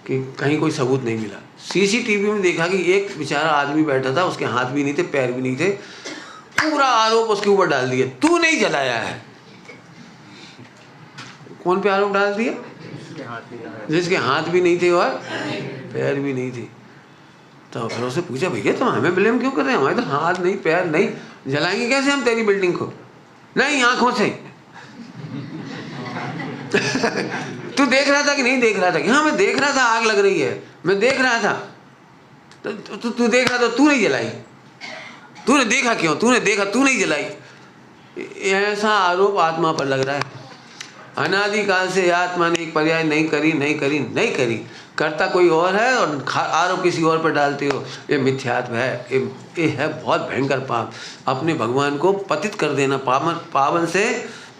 कि कहीं कोई सबूत नहीं मिला। सीसीटीवी में देखा कि एक बेचारा आदमी बैठा था, उसके हाथ भी नहीं थे, पैर भी नहीं थे, पूरा आरोप उसके ऊपर डाल दिया, तू नहीं जलाया है। कौन पे आरोप डाल दिया? जिसके हाथ भी नहीं थे और पैर भी नहीं थे। तो फिर उससे पूछा, भैया तुम हमें ब्लेम क्यों कर रहे हैं? हमारे तो हाथ नहीं, पैर नहीं, जलाएंगे कैसे हम तेरी बिल्डिंग को? नहीं, आंखों से। तू देख रहा था कि नहीं देख रहा था? कि हाँ मैं देख रहा था, आग लग रही है, मैं देख रहा था। तो तू देख रहा था, तू नहीं जलाई? तूने देखा क्यों? तूने देखा, तू नहीं जलाई। ऐसा आरोप आत्मा पर लग रहा है। अनादिकाल से आत्मा ने एक पर्याय नहीं करी। करता कोई और है और आरोप किसी और पर डालते हो, ये मिथ्यात्व है। ये है बहुत भयंकर पाप। अपने भगवान को पतित कर देना, पावन से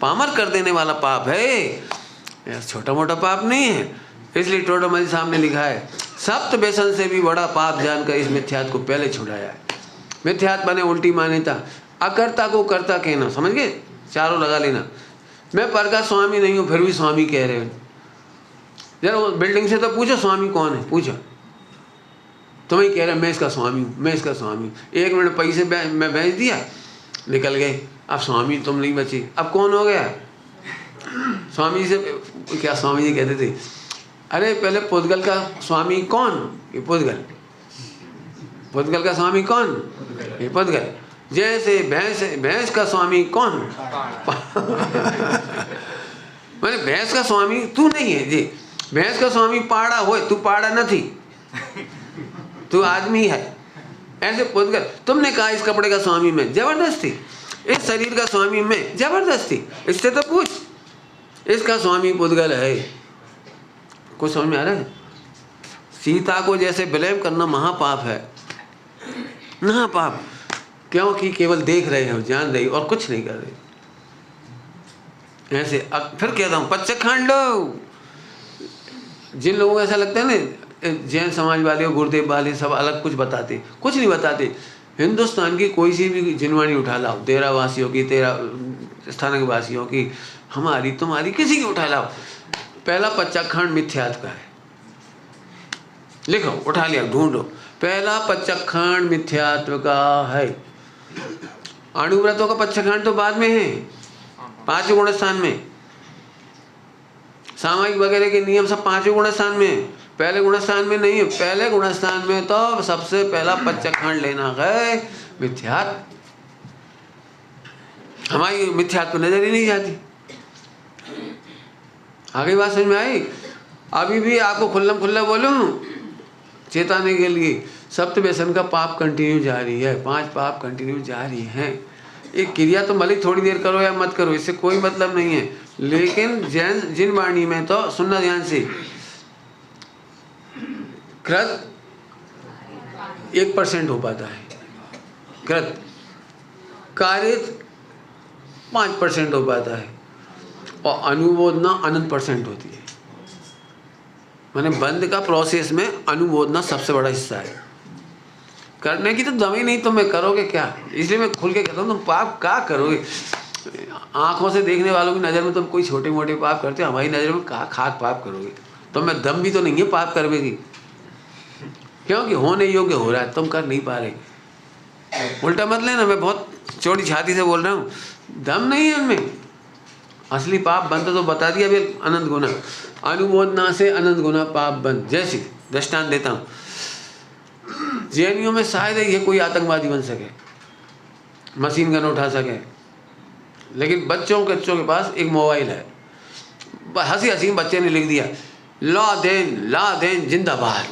पामर कर देने वाला पाप है। ये छोटा मोटा पाप नहीं है। इसलिए टोडरमल साहब ने लिखा है, सप्त व्यसन से भी बड़ा पाप जानकर इस मिथ्यात्व को पहले छुड़ाया है। मिथ्यात्व माने उल्टी मान्यता, अकर्ता को कर्ता कहना, समझ गए? चारों लगा लेना। मैं पर का स्वामी नहीं हूँ, फिर भी स्वामी कह रहे हो। जरा वो बिल्डिंग से तो पूछो स्वामी कौन है, पूछो। तुम्हें कह रहे मैं इसका स्वामी हूँ, मैं इसका स्वामी हूँ। 1 मिनट पैसे मैं भेज दिया, निकल गए। अब स्वामी तुम नहीं बचे, अब कौन हो गया? स्वामी से क्या स्वामी जी कहते थे, अरे पहले पुद्गल का स्वामी कौन? ये पुद्गल का स्वामी कौन? ये पुद्गल। जैसे भैंस का स्वामी कौन? मैंने भैंस का स्वामी तू नहीं है जी। भैंस का स्वामी पाड़ा हो, तू पाड़ा नहीं, तू आदमी है। ऐसे पुद्गल। तुमने कहा इस कपड़े का स्वामी में, जबरदस्ती। इस शरीर का स्वामी में, जबरदस्ती। इससे तो पूछ, इसका स्वामी पुद्गल है। कुछ समझ में आ रहा है? सीता को जैसे ब्लेम करना महापाप है, महापाप, क्योंकि केवल देख रहे हो, जान रहे और कुछ नहीं कर रहे। ऐसे फिर कहता हूँ, पच्चखंड लो। जिन लोगों को ऐसा लगता है ना, जैन समाज वाले और गुरुदेव वाले सब अलग कुछ बताते, कुछ नहीं बताते। हिंदुस्तान की कोई सी भी जिनवाणी उठा लाओ, तेरा वासियों की, तेरा स्थानक वासियों की, हमारी तुम्हारी, किसी की उठा लाओ, पहला पच्चखंड मिथ्यात्व का है। लिखो, उठा लिया, ढूंढो। पहला पच्चखंड मिथ्यात्व का है। अणुव्रतों का पच्चखंड तो बाद में है, 5वें गुणस्थान में। सामायिक वगैरह के नियम सब 5वें गुणस्थान में, पहले गुणस्थान में नहीं है। पहले गुणस्थान में तो सबसे पहला पच्चखंड लेना है मिथ्यात्व। हमारी मिथ्यात्व नजर ही नहीं जाती। आगे बात समझ में आई? अभी भी आपको खुल्ला बोलूं चेताने के लिए, सप्त व्यसन का पाप कंटिन्यू जारी है, 5 पाप कंटिन्यू जारी हैं। एक क्रिया तो भले थोड़ी देर करो या मत करो, इससे कोई मतलब नहीं है। लेकिन जिन वाणी में तो सुनना ध्यान से, कृत 1% हो पाता है, कृत कारित 5% हो पाता है, और अनुमोदना अनंत % होती है। माने बंद का प्रोसेस में अनुमोदना सबसे बड़ा हिस्सा है। करने की तो दम ही नहीं, तो मैं करोगे क्या? इसलिए मैं खुल के कहता हूँ, तुम पाप क्या करोगे? आंखों से देखने वालों की नज़र में तुम कोई छोटे मोटे पाप करते हो, हमारी नज़र में क्या खाक पाप करोगे? तो मैं दम भी तो नहीं है पाप करने की, क्योंकि होने योग्य हो रहा है, तुम कर नहीं पा रहे। उल्टा मत लेना, मैं बहुत चौड़ी छाती से बोल रहा हूँ, दम नहीं है उनमें। असली पाप बनता तो बता दिया अभी, अनंत गुना, अनुमोदना से अनंत गुना पाप बन। जैसे दृष्टांत देता हूँ, जेएनयू में शायद ये कोई आतंकवादी बन सके, मशीन गन उठा सके, लेकिन बच्चों के पास एक मोबाइल है, हंसी हंसी बच्चे ने लिख दिया लादेन जिंदाबाद।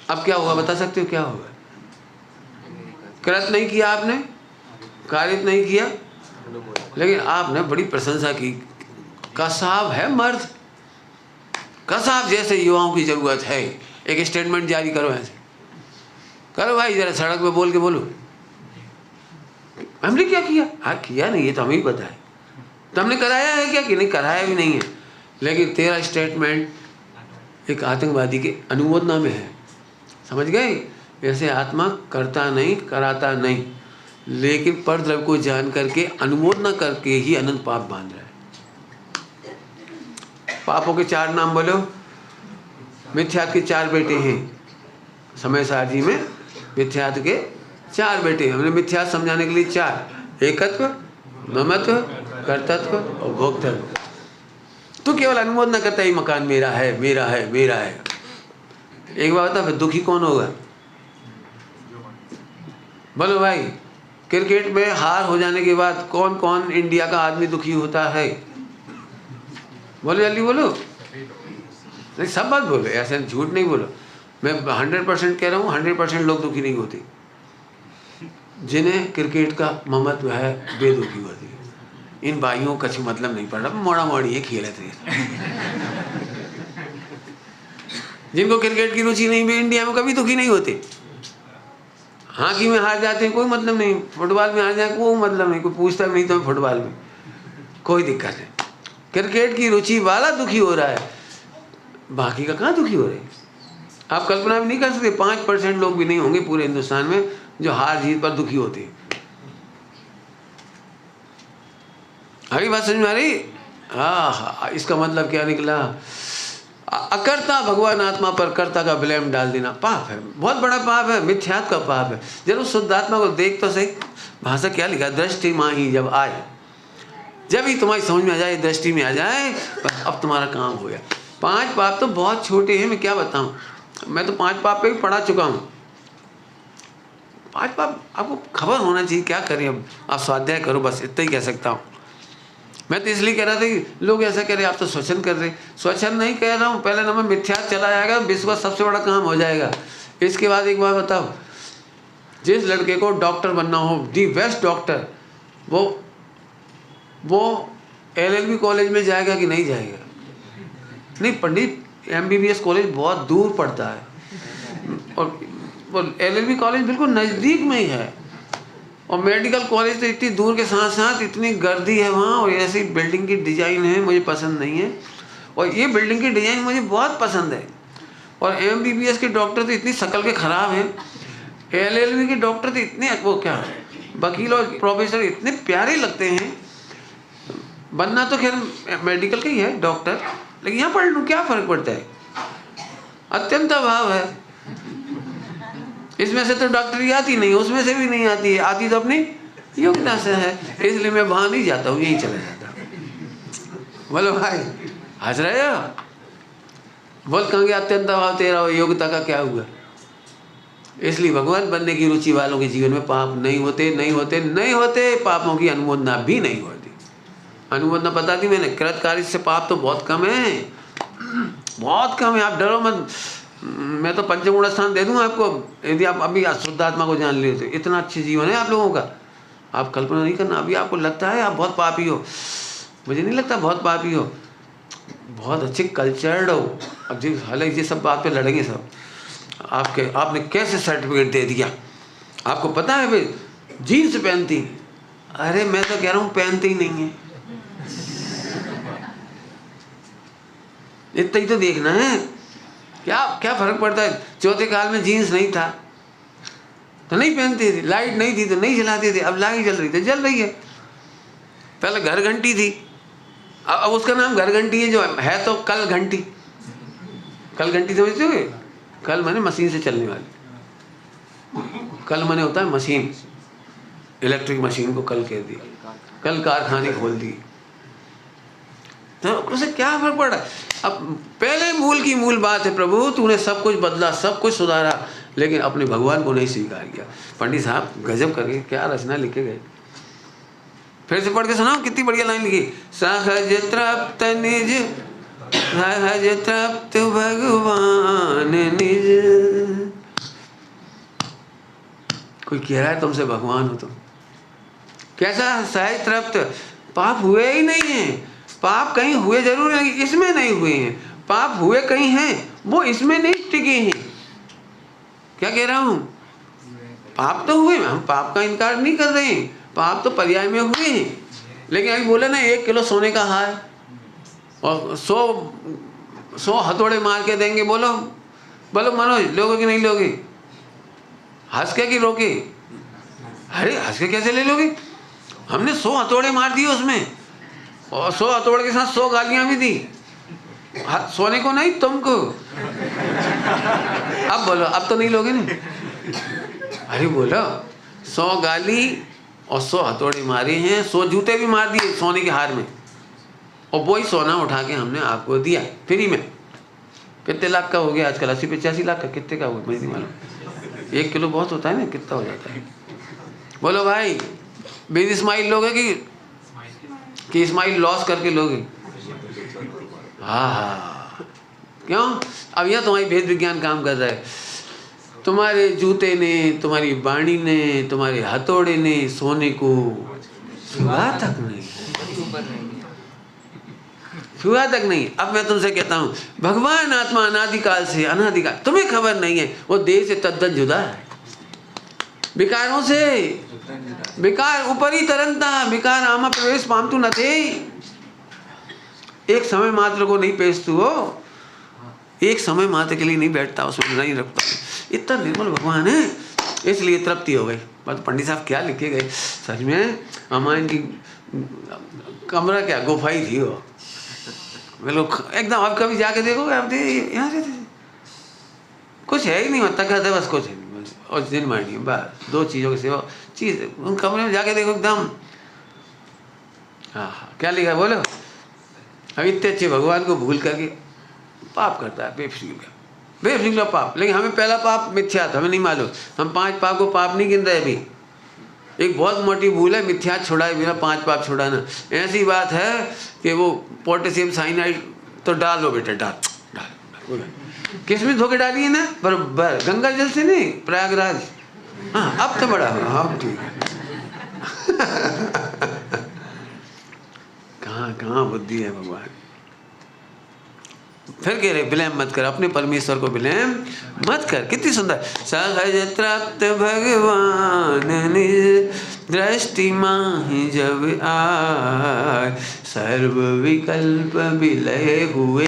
अब क्या होगा बता सकते हो क्या होगा? कृत नहीं किया आपने, कारित नहीं किया, लेकिन आपने बड़ी प्रशंसा की। कसाब है मर्द, कसाब जैसे युवाओं की जरूरत है। एक स्टेटमेंट जारी करो, ऐसे करो भाई, जरा सड़क पे बोल के बोलो हमने क्या किया। हाँ किया नहीं, ये तो हमें ही पता है। तो हमने कराया है क्या कि नहीं? कराया भी नहीं है, लेकिन तेरा स्टेटमेंट एक आतंकवादी के अनुमोदना में है। समझ गए? ऐसे आत्मा करता नहीं, कराता नहीं, लेकिन परद्रव्य को जान करके अनुमोदना करके ही अनंत पाप बांध रहा है। पापों के 4 नाम बोलो। मिथ्यात्व के 4 बेटे हैं। समय सारणी में मिथ्यात्व के 4 बेटे हैं। हमने मिथ्यात्व समझाने के लिए 4: एकत्व, ममत्व, कर्तृत्व और भोक्तृत्व। तू केवल अनुमोदना करता है, मकान मेरा है, मेरा है, मेरा है। एक बात बता, फिर दुखी कौन होगा? बोलो भाई, क्रिकेट में हार हो जाने के बाद कौन कौन इंडिया का आदमी दुखी होता है? बोलो जल्दी बोलो। नहीं, सब बात बोलो, ऐसे झूठ नहीं बोलो। मैं 100% कह रहा हूँ, 100% लोग दुखी नहीं होते। जिन्हें क्रिकेट का ममत्व है वे दुखी होते हैं। इन भाइयों का कुछ मतलब नहीं पड़ रहा, मोड़ा मोड़ी ये खेल है। जिनको क्रिकेट की रुचि नहीं, वे इंडिया में कभी दुखी नहीं होते। हॉकी में हार जाते हैं, कोई मतलब नहीं। फुटबॉल में हार जाए, कोई मतलब नहीं, कोई पूछता भी नहीं तो फुटबॉल में कोई दिक्कत नहीं। क्रिकेट की रुचि वाला दुखी हो रहा है, बाकी का कहाँ दुखी हो रहे हैं? आप कल्पना भी नहीं कर सकते, 5% लोग भी नहीं होंगे पूरे हिंदुस्तान में जो हार जीत पर दुखी होते हैं। हरी बात समझ में आ रही? हाँ, इसका मतलब क्या निकला? अकर्ता भगवान आत्मा पर कर्ता का ब्लेम डाल देना पाप है, बहुत बड़ा पाप है, मिथ्यात्व का पाप है। जरूर शुद्ध आत्मा को देख तो सही, भाषा क्या लिखा? दृष्टि माही जब आए, जब ही तुम्हारी समझ में आ जाए, दृष्टि में आ जाए, बस अब तुम्हारा काम हो गया। 5 पाप तो बहुत छोटे हैं, मैं क्या बताऊं। मैं तो 5 पाप पे भी पढ़ा चुका हूं। 5 पाप आपको खबर होना चाहिए, क्या करें अब आप स्वाध्याय करो, बस इतना ही कह सकता हूँ। मैं तो इसलिए कह रहा था कि लोग ऐसा कह रहे आप तो स्वच्छंद कर रहे। स्वच्छंद नहीं कह रहा हूँ, पहले नंबर मिथ्यात्व चला जाएगा, विश्व का सबसे बड़ा काम हो जाएगा। इसके बाद एक बात बताओ, जिस लड़के को डॉक्टर बनना हो, दी बेस्ट डॉक्टर, वो LLB कॉलेज में जाएगा कि नहीं जाएगा? नहीं पंडित, MBBS कॉलेज बहुत दूर पड़ता है, और LLB कॉलेज बिल्कुल नज़दीक में ही है। और मेडिकल कॉलेज तो इतनी दूर के साथ साथ इतनी गर्दी है वहाँ, और ऐसी बिल्डिंग की डिज़ाइन है मुझे पसंद नहीं है, और ये बिल्डिंग की डिज़ाइन मुझे बहुत पसंद है। और MBBS के डॉक्टर तो इतनी शक्ल के ख़राब हैं, LLB के डॉक्टर तो इतने, वो क्या वकील और प्रोफेसर इतने प्यारे लगते हैं। बनना तो खैर मेडिकल का ही है डॉक्टर, लेकिन यहाँ पढ़ लूँ क्या फ़र्क पड़ता है? अत्यंत अभाव है। इसमें से तो डॉक्टरी आती नहीं, उसमें से भी नहीं आती है, आती तो अपनी योग्यता से है, इसलिए मैं वहाँ नहीं जाता हूँ, यहीं चला जाता हूँ। बोलो भाई, हंस रहे हो? बोल कहाँ गया अत्यंत अभाव तेरा, योग्यता का क्या हुआ? इसलिए भगवान बनने की रुचि वालों के जीवन में पाप नहीं होते, नहीं होते, नहीं होते। पापों की अनुमोदना भी नहीं होती। अनुमोदना बता दी मैंने, कृत कार्य से पाप तो बहुत कम है, बहुत कम है। आप डरो मत, मैं तो पंचमूढ़ स्थान दे दूंगा आपको, यदि आप अभी शुद्ध आत्मा को जान लेते। इतना अच्छा जीवन है आप लोगों का, आप कल्पना नहीं करना। अभी आपको लगता है आप बहुत पापी हो, मुझे नहीं लगता बहुत पापी हो, बहुत अच्छे कल्चर्ड हो। अब जी हालांकि ये सब बात पे लड़ेंगे सब। आपने कैसे सर्टिफिकेट दे दिया? आपको पता है भाई जीन्स पहनती, अरे मैं तो कह रहा हूँ पहनती ही नहीं है। इतना ही तो देखना है, क्या फर्क पड़ता है? चौथे काल में जीन्स नहीं था तो नहीं पहनती थी, लाइट नहीं थी तो नहीं जलाते थे, अब लाइट जल रही तो जल रही है। पहले घर घंटी थी, अब उसका नाम घर घंटी है, जो है तो कल घंटी। कल घंटी समझते हो? कल माने मशीन से चलने वाली। कल माने होता है मशीन, इलेक्ट्रिक मशीन को कल कह दिया, कल कारखाने खोल दिए, तो उसे क्या फर्क पड़ रहा है? अब पहले मूल की मूल बात है, प्रभु तूने सब कुछ बदला, सब कुछ सुधारा, लेकिन अपने भगवान को नहीं स्वीकार किया। पंडित साहब गजब करके क्या रचना लिखे गए। फिर से पढ़ के सुनाओ, कितनी बढ़िया लाइन लिखी। सहज तृप्त निज, सहज तृप्त भगवान निज। कोई कह रहा है तुमसे भगवान हो तुम, कैसा सहज तृप्त? पाप हुए ही नहीं है। पाप कहीं हुए जरूर नहीं, इसमें नहीं हुए हैं। पाप हुए कहीं हैं, वो इसमें नहीं टिके हैं। क्या कह रहा हूं? पाप तो हुए, हम पाप का इनकार नहीं कर रहे हैं, पाप तो पर्याय में हुए हैं। लेकिन अभी बोले ना 1 किलो सोने का हार और 100 हथौड़े मार के देंगे, बोलो बोलो मनोज, लोगे कि नहीं लोगे? हंस के कि रोके? अरे हंस के कैसे ले लोगे? हमने 100 हथौड़े मार दिए उसमें, और 100 हथौड़े के साथ 100 गालियां भी दी। सोने को नहीं, तुमको। अब बोलो, अब तो नहीं लोगे ना? अरे बोलो, 100 गाली और 100 हथौड़े मारे हैं, 100 जूते भी मार दिए सोने के हार में, और वही सोना उठा के हमने आपको दिया फ्री में। कितने लाख का हो गया आजकल? 80-85 लाख का, कितने का हुआ मुझे नहीं मालूम। 1 किलो बहुत होता है ना, कितना हो जाता है? बोलो भाई, बिग स्माइल लोगे कि स्माइल लॉस करके लोगे? हाँ, क्यों? अब यह तुम्हारी भेद विज्ञान काम कर रहा है। तुम्हारे जूते ने, तुम्हारी बाणी ने, तुम्हारे हथौड़े ने सोने को छुआ तक नहीं, छुआ तक नहीं। अब मैं तुमसे कहता हूं, भगवान आत्मा अनादिकाल से, अनादिकाल, तुम्हें खबर नहीं है, वो देह से तद्दन जुदा है, विकारों से। विकार ऊपर ही तरंगता, विकार आमा प्रवेश पामतु न थे। एक समय मात्र को नहीं पेशतु हो, एक समय मात्र के लिए नहीं बैठता, उसमें नहीं रखता। इतना निर्मल भगवान है, इसलिए तृप्ति हो गई। बस पंडित साहब क्या लिखे गए, सच में हमारे की कमरा क्या गुफा ही थी वो, लोग एकदम। अब कभी जाके देखोगे, अब यहाँ से कुछ है ही नहीं, होता कहते बस कुछ है नहीं, बस और दिन मारनी बस 2 चीज़ों की सेवा चीज़। उन कमरे में जाके देखो एकदम, हाँ क्या लिखा बोलो। अब इतने अच्छे भगवान को भूल करके पाप करता है, बेफिक्र पाप। लेकिन हमें पहला पाप मिथ्या था, हमें नहीं मालूम। हम 5 पाप को पाप नहीं गिन रहे अभी। एक बहुत मोटी भूल है मिथ्या छुड़ाए बिना 5 पाप छुड़ाना। ऐसी बात है कि वो पोटेशियम साइनाइड तो डालो बेटा, डाल। किसमें धोखे डाली है ना, बराबर गंगा जल से नहीं, प्रयागराज। हाँ अब तो बड़ा हो, अब ठीक है। कहाँ बुद्धि है भगवान। फिर कह रहे विलम्ब मत कर, अपने परमेश्वर को विलम्ब मत कर। कितनी सुंदर। सहज तृप्त भगवान निज दृष्टि माहि जब आय, सर्व विकल्प विलय हुए।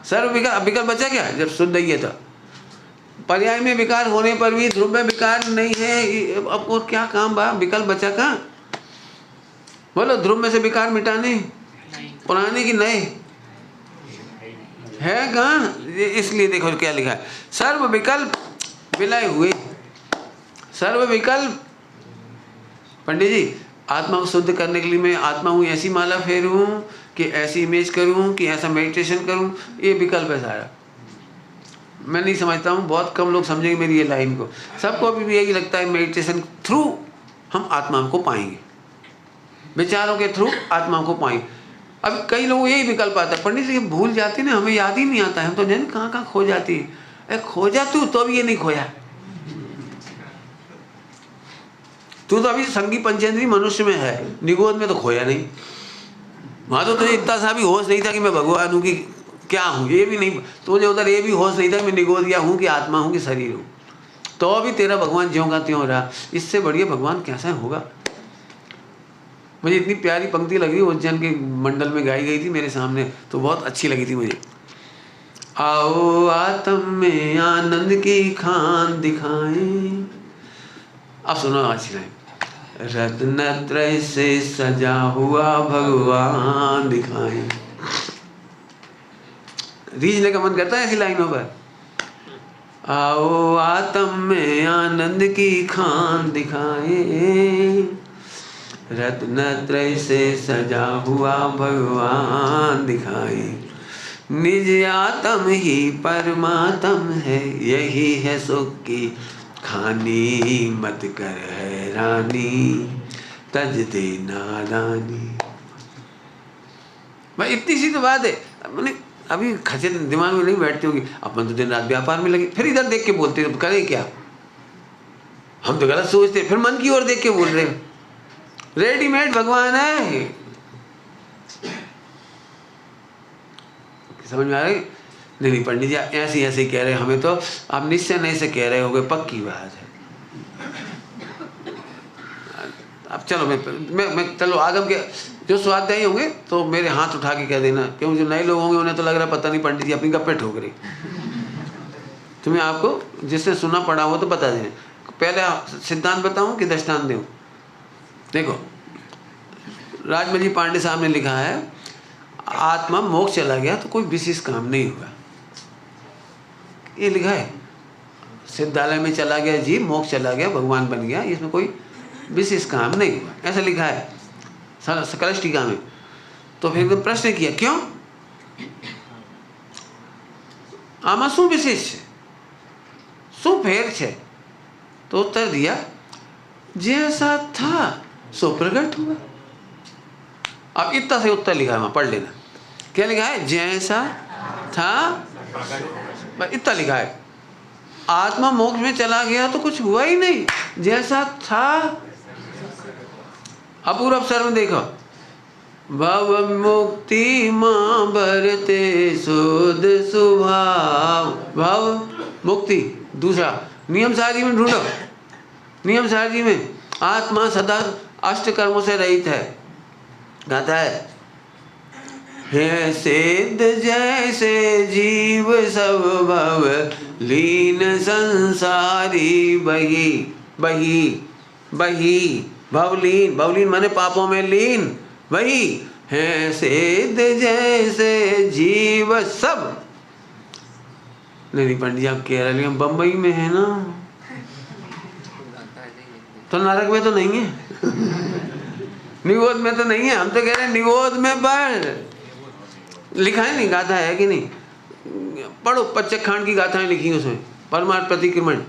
सर्व विकल्प बचा क्या? जब शुद्ध ही था। पर्याय में विकार होने पर भी ध्रुव में विकार नहीं है, अब और क्या काम बा? विकल्प बचा कहाँ? बोलो, ध्रुव में से विकार मिटाने पुराने की नए है कहाँ? इसलिए देखो क्या लिखा है, सर्व विकल्प विलय हुए। सर्व विकल्प, पंडित जी आत्मा को शुद्ध करने के लिए मैं आत्मा हूँ ऐसी माला फेरूं कि ऐसी इमेज करूं कि ऐसा मेडिटेशन करूं, ये विकल्प है सारा। मैं नहीं समझता हूँ, बहुत कम लोग समझेंगे मेरी ये लाइन को। सबको अभी भी यही लगता है मेडिटेशन थ्रू हम आत्मा को पाएंगे, विचारों के थ्रू आत्मा को पाएंगे। अब कई लोगों यही विकल्प आता है, पंडित जी भूल जाते ना, हमें याद ही नहीं आता है, हम तो जाने कहाँ खो जाती है। खोजा तू तो भी ये नहीं खोया, तू तो अभी संगी पंचेंद्री मनुष्य में है, निगोद में तो खोया नहीं। वहां तो तुझे इतना सा भी होश नहीं था कि मैं भगवान हूँ कि क्या हूँ, ये भी नहीं। तुझे उधर ये भी होश नहीं था कि मैं निगोदिया हूँ कि आत्मा हूँ कि शरीर हूँ, तो भी तेरा भगवान ज्यों का त्यों रहा। इससे बढ़िया भगवान कैसा होगा? मुझे इतनी प्यारी पंक्ति लगी उज्जैन के मंडल में गाई गई थी मेरे सामने, तो बहुत अच्छी लगी थी मुझे। आओ आत्म में आनंद की खान दिखाएं। अब सुनो आज लाइन, रत्नत्रय से सजा हुआ भगवान दिखाएं। रीझने का मन करता है ऐसी लाइनों पर। आओ आत्म में आनंद की खान दिखाएं, रत्नत्रय से सजा हुआ भगवान दिखाएं। निज आत्म ही परमात्म है, यही है सुख की खानी, मत कर हैरानी, तज दे नादानी। भाई इतनी सी तो बात है। मैंने अभी खचे दिमाग में नहीं बैठती होगी, अपन तो दिन रात व्यापार में लगे, फिर इधर देख के बोलते हैं, करें क्या? हम तो गलत सोचते, फिर मन की ओर देख के बोल रहे हैं। रेडीमेड भगवान है। समझ में आ रही? नहीं पंडित जी ऐसे ऐसे ही कह रहे हैं, हमें तो आप निश्चय नहीं से कह रहे होगे, पक्की बात है। अब चलो मैं चलो आगम के जो स्वाध्यायी होंगे तो मेरे हाथ उठा के कह देना, क्योंकि जो नए लोग होंगे उन्हें तो लग रहा है पता नहीं पंडित जी अपनी गप्पे ठोक रही। तुम्हें आपको जिसने सुना पढ़ा हो तो बता दें। पहले सिद्धांत बताऊं कि दृष्टांत दूं? देखो राजमल पांडे साहब ने लिखा है, आत्मा मोक्ष चला गया तो कोई विशेष काम नहीं हुआ, ये लिखा है। सिद्धालय में चला गया जी, मोक्ष चला गया, भगवान बन गया, इसमें कोई विशेष काम नहीं हुआ, ऐसा लिखा है कलश टीका में। तो फिर प्रश्न किया क्यों, आमा शू विशेष है, शू फेर है? तो उत्तर दिया जैसा था सो प्रकट हुआ। अब इतना से उत्तर लिखा है, वहां पढ़ लेना। क्या लिखा है? जैसा था, इतना लिखा है। आत्मा मोक्ष में चला गया तो कुछ हुआ ही नहीं, जैसा था। अपूर्व अवसर में देखो, भव मुक्ति मां भरते शोध स्वभाव। भव मुक्ति दूसरा, नियम सारजी में ढूंढो, नियम सारजी में आत्मा सदा अष्ट कर्मों से रहित है। गाता है सिद्ध जैसे जीव सब भव लीन संसारी बही बही बही भवलीन, भवलीन माने पापों में लीन, वही है सिद्ध जैसे जीव सब। नहीं पंडित जी आप केरल में बम्बई में है ना, तो नरक में तो नहीं है निगोद में तो नहीं है। हम तो कह रहे हैं निगोद में बढ़, लिखा है नहीं, गाथा है कि नहीं? पढ़ो, पच्चखंड की गाथाएं लिखी उसमें, परमार्थ प्रतिक्रमण।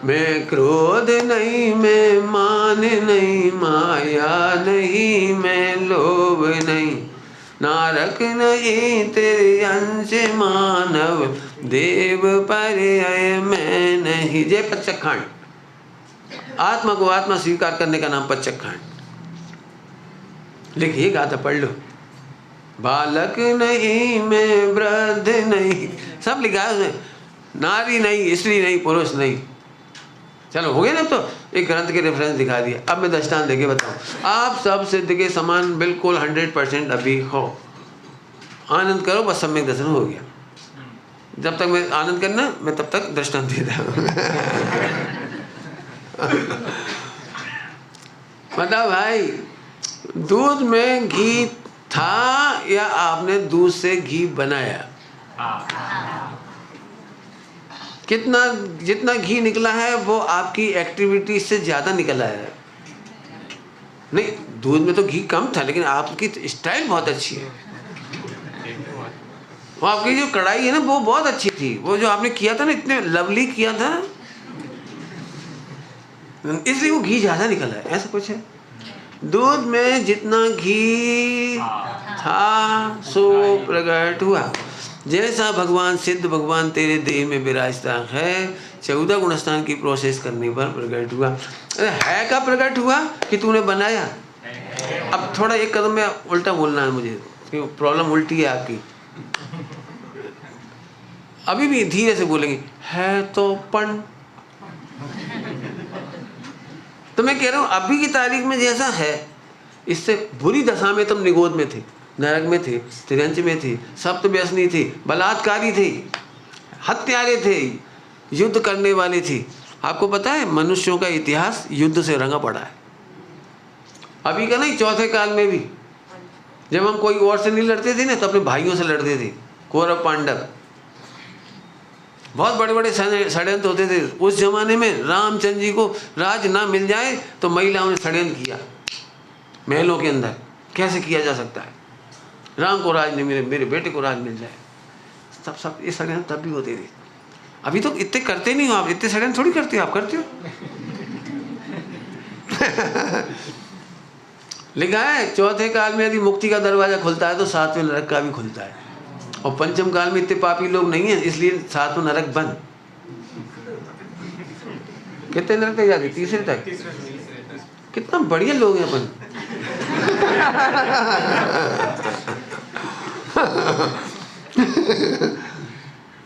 मैं क्रोध नहीं, मैं मान नहीं, माया नहीं, मैं लोभ नहीं, नारक नहीं तेरे अंश मानव, देव पर मैं नहीं। जय पच्चखंड, आत्मा को आत्मा स्वीकार करने का नाम पच्चखंड। लिखिए गाथा पढ़ लो। बालक नहीं, मैं वृद्ध नहीं, सब लिखा है उसमें। नारी नहीं, स्त्री नहीं, पुरुष नहीं। चलो हो गया ना, तो एक ग्रंथ के रेफरेंस दिखा दिया। अब मैं दृष्टांत देके बताऊं, आप सब सिद्ध के समान बिल्कुल 100% अभी हो। आनंद करो, बस सम्यक दर्शन हो गया। जब तक मैं आनंद करना, मैं तब तक दृष्टांत दे रहा हूं। बताओ भाई, दूध में घी था या आपने दूध से घी बनाया? कितना, जितना घी निकला है वो आपकी एक्टिविटी से ज्यादा निकला है। नहीं, दूध में तो घी कम था, लेकिन आपकी स्टाइल बहुत अच्छी है। वो आपकी जो कढ़ाई है ना, वो बहुत अच्छी थी। वो जो आपने किया था ना, इतने लवली किया था, इसलिए वो घी ज्यादा निकला है। ऐसा कुछ है? दूध में जितना घी था सो प्रकट हुआ। जैसा भगवान सिद्ध भगवान तेरे देह में विराजता है, 14 गुणस्थान की प्रोसेस करने पर प्रकट हुआ। है का प्रकट हुआ कि तूने बनाया? अब थोड़ा एक कदम में उल्टा बोलना है मुझे, क्योंकि प्रॉब्लम उल्टी है आपकी। अभी भी धीरे से बोलेंगे, है तो पण। तो मैं कह रहा हूं अभी की तारीख में जैसा है, इससे बुरी दशा में तुम निगोद में थे, नरक में थे, त्रियंच में थे, सप्तव्यसनी थे, बलात्कारी थे, हत्यारे थे, युद्ध करने वाले थे। आपको पता है मनुष्यों का इतिहास युद्ध से रंगा पड़ा है। अभी का नहीं, चौथे काल में भी जब हम कोई और से नहीं लड़ते थे ना, तो अपने भाइयों से लड़ते थे, कौरव पांडव। बहुत बड़े बड़े षड्यंत्र होते थे उस जमाने में। रामचंद्र जी को राज ना मिल जाए तो महिलाओं ने षड्यंत्र किया महलों के अंदर। कैसे किया जा सकता है, राम को राज नहीं मिले, मेरे बेटे को राज मिल जाए। सब ये षड्यंत्र तब भी होते थे। अभी तो इतने करते नहीं हो आप, इतने षड्यंत्र थोड़ी करते हो आप, करते हो? लिखा है चौथे काल में यदि मुक्ति का दरवाजा खुलता है तो सातवें नरक का भी खुलता है। और पंचम काल में इतने पापी लोग नहीं है, इसलिए सातवें नरक बंद। कितने नरक तक जाते? तीसरे तक। कितना बढ़िया लोग हैं अपन।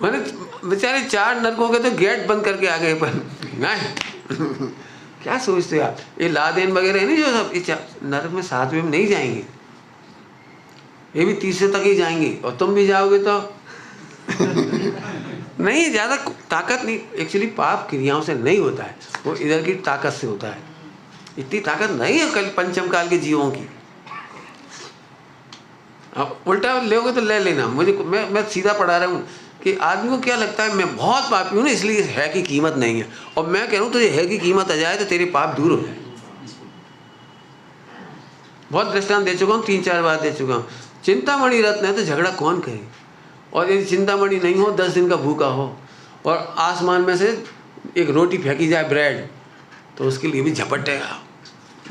मैंने बेचारे 4 नरकों के तो गेट बंद करके आ गए अपन। नहीं क्या सोचते हो आप? ये लादेन वगैरह है नहीं जो सब, इस नरक में 7वें में नहीं जाएंगे, ये भी तीसरे तक ही जाएंगे। और तुम भी जाओगे तो नहीं, ज़्यादा ताकत नहीं। एक्चुअली पाप क्रियाओं से नहीं होता है, वो इधर की ताकत से होता है। इतनी ताकत नहीं है कल पंचम काल के जीवों की। अब उल्टा लोगे तो ले लेना। मुझे मैं सीधा पढ़ा रहा हूँ कि आदमी को क्या लगता है मैं बहुत पापी हूँ ना, इसलिए है की कीमत नहीं है। और मैं कह रहा हूँ तुझे है की कीमत आ जाए तो तेरे पाप दूर हो जाए। बहुत दृष्टांत दे चुका हूँ, 3-4 बार दे चुका हूँ। चिंतामणि रत्न है तो झगड़ा कौन करे। और यदि चिंतामणि नहीं हो, 10 दिन का भूखा हो और आसमान में से एक रोटी फेंकी जाए ब्रेड, तो उसके लिए भी झपटेगा,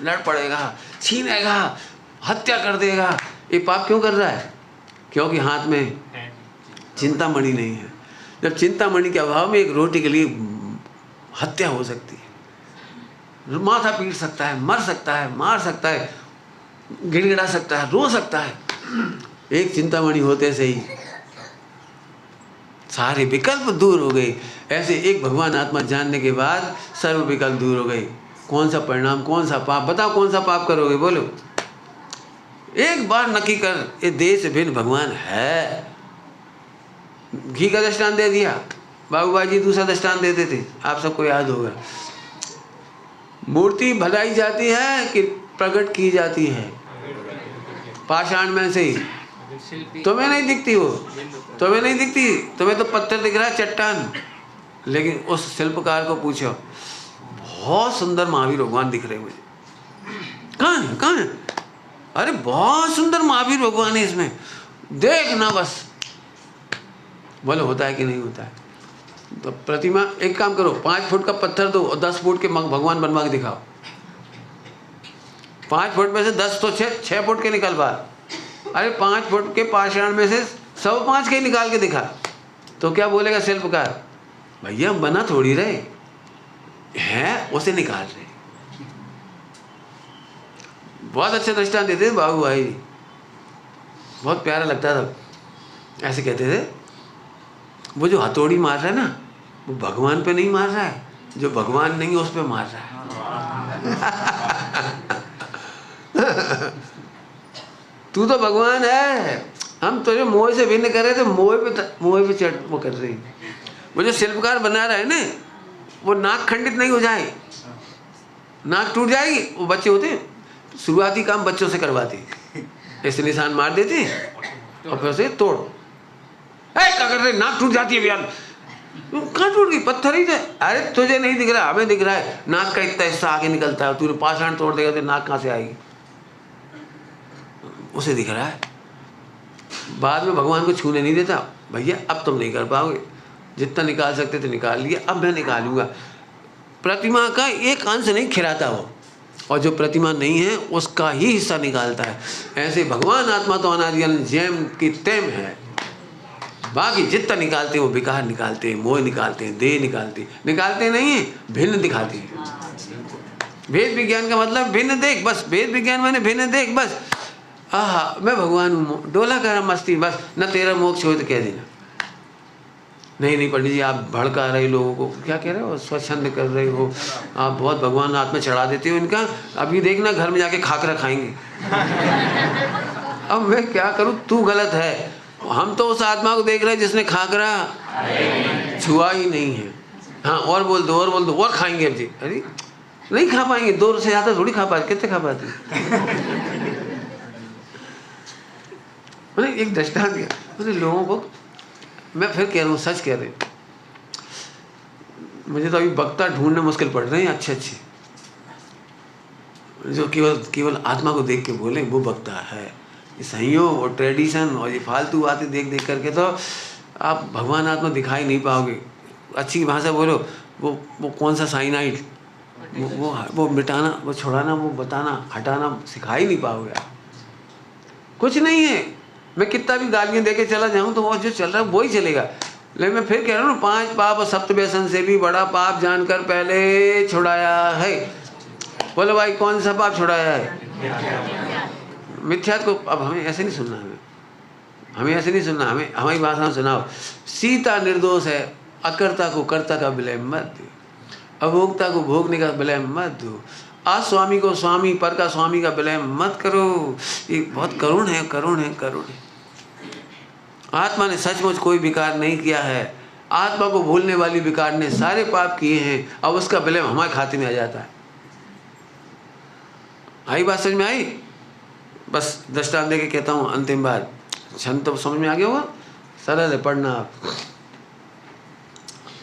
लड़ पड़ेगा, छीनेगा, हत्या कर देगा। ये पाप क्यों कर रहा है? क्योंकि हाथ में चिंतामणि नहीं है। जब चिंतामणि के अभाव में एक रोटी के लिए हत्या हो सकती है, माथा पीट सकता है, मर सकता है, मार सकता है, गिड़गिड़ा सकता है, रो सकता है। एक चिंतामणि होते से ही सारे विकल्प दूर हो गए। ऐसे एक भगवान आत्मा जानने के बाद सर्व विकल्प दूर हो गए। कौन सा परिणाम, कौन सा पाप, बताओ कौन सा पाप करोगे? बोलो। एक बार नक्की कर, ये देश भिन्न भगवान है। घी का दृष्टांत दे दिया, बाबूबाजी दूसरा दृष्टांत देते थे, आप सबको याद होगा। मूर्ति भलाई जाती है कि प्रकट की जाती है? पाषाण में से ही। तुम्हें नहीं दिखती वो, तुम्हें नहीं दिखती, तुम्हें तो पत्थर दिख रहा है, चट्टान। लेकिन उस शिल्पकार को पूछो, बहुत सुंदर महावीर भगवान दिख रहे हैं मुझे। कहाँ है, कहाँ है? अरे बहुत सुंदर महावीर भगवान है इसमें, देखना बस। बोले होता है कि नहीं होता है? तो प्रतिमा, एक काम करो, 5 फुट का पत्थर दो और 10 फुट के भगवान बनवा के दिखाओ। 5 फुट में से 10 तो 6 फुट के निकल बाहर। अरे 5 फुट के पाषाण में से 105 के निकाल के दिखा, तो क्या बोलेगा शिल्पकार? भैया हम बना थोड़ी रहे हैं, उसे निकाल रहे। बहुत अच्छे दृष्टांत देते थे बाबू भाई, बहुत प्यारा लगता था। ऐसे कहते थे, वो जो हथौड़ी मार रहा है ना, वो भगवान पे नहीं मार रहा है, जो भगवान नहीं है उस पे मार रहा है। तू तो भगवान है, हम तुझे मोह से भिन्न कर रहे थे, मोह पे चढ़ वो कर रही। वो जो शिल्पकार बना रहा है ना, वो नाक खंडित नहीं हो जाए, नाक टूट जाएगी। वो बच्चे होते हैं, शुरुआती काम बच्चों से करवाते, ऐसे निशान मार देते और फिर से तोड़। क्या कर रहे, नाक टूट जाती है भैया। कहाँ टूट गई? पत्थर ही थे। अरे तुझे नहीं दिख रहा, हमें दिख रहा है। नाक का इतना हिस्सा आगे निकलता है, तूने पाषाण तोड़ देगा तो नाक कहाँ से आएगी? उसे दिख रहा है। बाद में भगवान को छूने नहीं देता, भैया अब तुम नहीं कर पाओगे, जितना निकाल सकते थे निकाल लिया, अब मैं निकालूंगा। प्रतिमा का एक अंश नहीं खिलाता वो, और जो प्रतिमा नहीं है उसका ही हिस्सा निकालता है। ऐसे भगवान आत्मा तो अनादि अनंत जैम की तैम है। बाकी जितना निकालते हैं वो विकार निकालते हैं, मोह निकालते हैं, देह निकालते नहीं है, भिन्न दिखाते हैं। भेद विज्ञान का मतलब भिन्न देख, बस। भेद विज्ञान माने भिन्न देख, बस। आहा मैं भगवान हूँ, डोला कर मस्ती, बस। न तेरा मोक्ष हो तो कह देना। नहीं पंडित जी, आप भड़का रहे लोगों को, क्या कह रहे हो, स्वच्छंद कर रहे हो आप, बहुत भगवान हाथ में चढ़ा देते हो इनका। अभी देखना घर में जाके खाकरा खाएंगे। अब मैं क्या करूं, तू गलत है। हम तो उस आत्मा को देख रहे हैं जिसने खाकरा छुआ ही नहीं है। हाँ और बोल दो और खाएंगे अब जी। अरे नहीं खा पाएंगे, 2 से ज़्यादा थोड़ी खा पाते, कितने खा पाते? मैंने एक दृष्टांत दिया, मैंने लोगों को, मैं फिर कह रहा हूँ, सच कह रहे, मुझे तो अभी वक्ता ढूंढने मुश्किल पड़ रहे हैं अच्छे अच्छे, जो केवल आत्मा को देख के बोले वो वक्ता है। ये संयोग और ट्रेडिशन और ये फालतू बातें देख देख करके तो आप भगवान आत्मा दिखाई नहीं पाओगे। अच्छी भाषा बोलो, वो कौन सा साइनाइड, वो मिटाना, वो छुड़ाना, वो बताना, हटाना सिखा ही नहीं पाओगे आप। कुछ नहीं है। मैं कितना भी गालियाँ दे के चला जाऊँ तो वो जो चल रहा है वो ही चलेगा। लेकिन मैं फिर कह रहा हूँ ना, 5 पाप और 7 व्यसन से भी बड़ा पाप जानकर पहले छुड़ाया है। बोलो भाई कौन सा पाप छुड़ाया है? मिथ्यात को। अब हमें ऐसे नहीं सुनना, हमें ऐसे नहीं सुनना, हमें हमारी भाषा में सुनाओ। सीता निर्दोष है, अकर्ता को कर्ता का विलय मत दो, अभोक्ता को भोगने का विलय मत दो, अस्वामी को स्वामी, पर का स्वामी का विलय मत करो। ये बहुत करुण है, करुण है, करुण है। आत्मा ने सचमुच कोई विकार नहीं किया है। आत्मा को भूलने वाली विकार ने सारे पाप किए हैं, अब उसका विलय हमारे खाते में आ जाता है। आई बात समझ में आई? बस दृष्टांत देके कहता हूँ अंतिम बात। छंद तो समझ में आ गया होगा, सरल है, पढ़ना आप।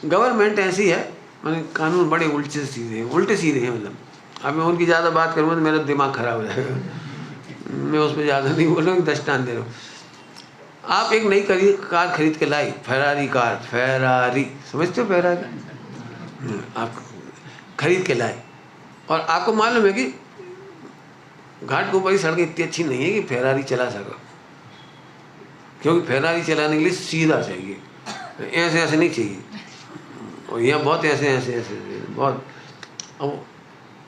गवर्नमेंट ऐसी है, मैंने कानून बड़े उल्टे सीधे हैं मतलब। अब मैं उनकी ज़्यादा बात करूँगा तो मेरा दिमाग खराब हो जाएगा। मैं उसमें ज़्यादा नहीं बोल रहा हूँ, दृष्टांत दे रहा हूँ। आप एक नई कार खरीद के लाई, फेरारी कार, फेरारी समझते हो? फेरारी आप खरीद के लाए और आपको मालूम है कि घाट के ऊपर की सड़कें इतनी अच्छी नहीं है कि फेरारी चला सको, क्योंकि फेरारी चलाने के लिए सीधा चाहिए, ऐसे ऐसे नहीं चाहिए। और यहाँ बहुत ऐसे ऐसे ऐसे बहुत। अब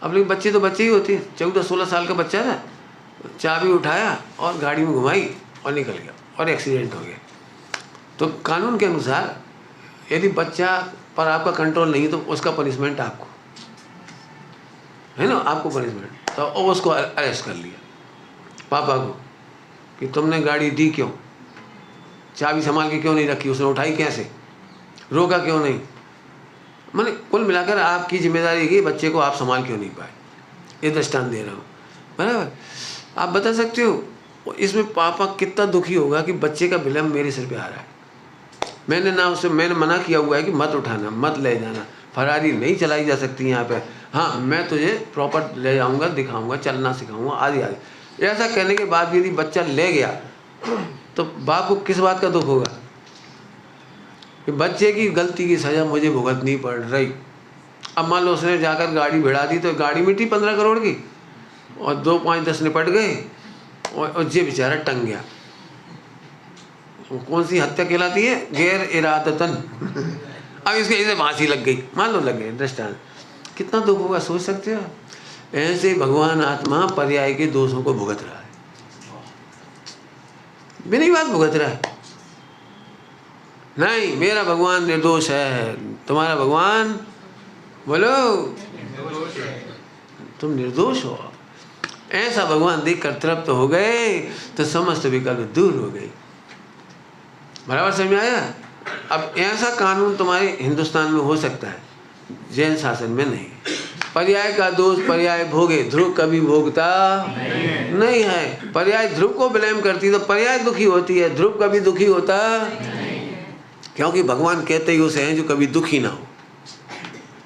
लेकिन बच्चे तो बच्चे ही होते हैं। 14-16 साल का बच्चा था, चाबी उठाया और गाड़ी में घुमाई और निकल गया और एक्सीडेंट हो गया। तो कानून के अनुसार यदि बच्चा पर आपका कंट्रोल नहीं तो उसका पनिशमेंट आपको है ना, आपको पनिशमेंट। तो उसको अरेस्ट कर लिया पापा को कि तुमने गाड़ी दी क्यों, चाबी संभाल के क्यों नहीं रखी, उसने उठाई कैसे, रोका क्यों नहीं। मैंने कुल मिलाकर आपकी जिम्मेदारी है कि बच्चे को आप संभाल क्यों नहीं पाए। ये दृष्टांत दे रहा हूँ, बराबर। आप बता सकते हो इसमें पापा कितना दुखी होगा कि बच्चे का विलम्ब मेरे सिर पे आ रहा है। मैंने मना किया हुआ है कि मत उठाना, मत ले जाना, फरारी नहीं चलाई जा सकती यहाँ पे। हाँ, मैं तुझे प्रॉपर ले जाऊँगा, दिखाऊँगा, चलना सिखाऊँगा, आदि आदि। ऐसा कहने के बाद यदि बच्चा ले गया तो बाप को किस बात का दुख होगा कि बच्चे की गलती की सज़ा मुझे भुगतनी पड़ रही। अब मान लो उसने जाकर गाड़ी भिड़ा दी तो गाड़ी मिटी 15 करोड़ की और 2, 5, 10 निपट गए और ये बेचारा टंग गया। कौन सी हत्या कहलाती है? गैर इरादतन। अब इसके इसे फांसी लग गई, मान लो लग गई, दृष्टांत। कितना दुख होगा सोच सकते हो? ऐसे भगवान आत्मा पर्याय के दोषों को भुगत रहा है, बिना ही बात भुगत रहा है। नहीं, मेरा भगवान निर्दोष है, तुम्हारा भगवान बोलो तुम निर्दोष हो। ऐसा भगवान देखकर तृप्त हो गए तो समस्त विकल्प दूर हो गए। बराबर समझ में आया? अब ऐसा कानून तुम्हारे हिंदुस्तान में हो सकता है, जैन शासन में नहीं। पर्याय का दोष पर्याय भोगे, ध्रुव कभी भोगता नहीं है। पर्याय ध्रुव को ब्लेम करती तो पर्याय दुखी होती है, ध्रुव कभी दुखी होता क्योंकि भगवान कहते ही उसे हैं जो कभी दुखी ना हो।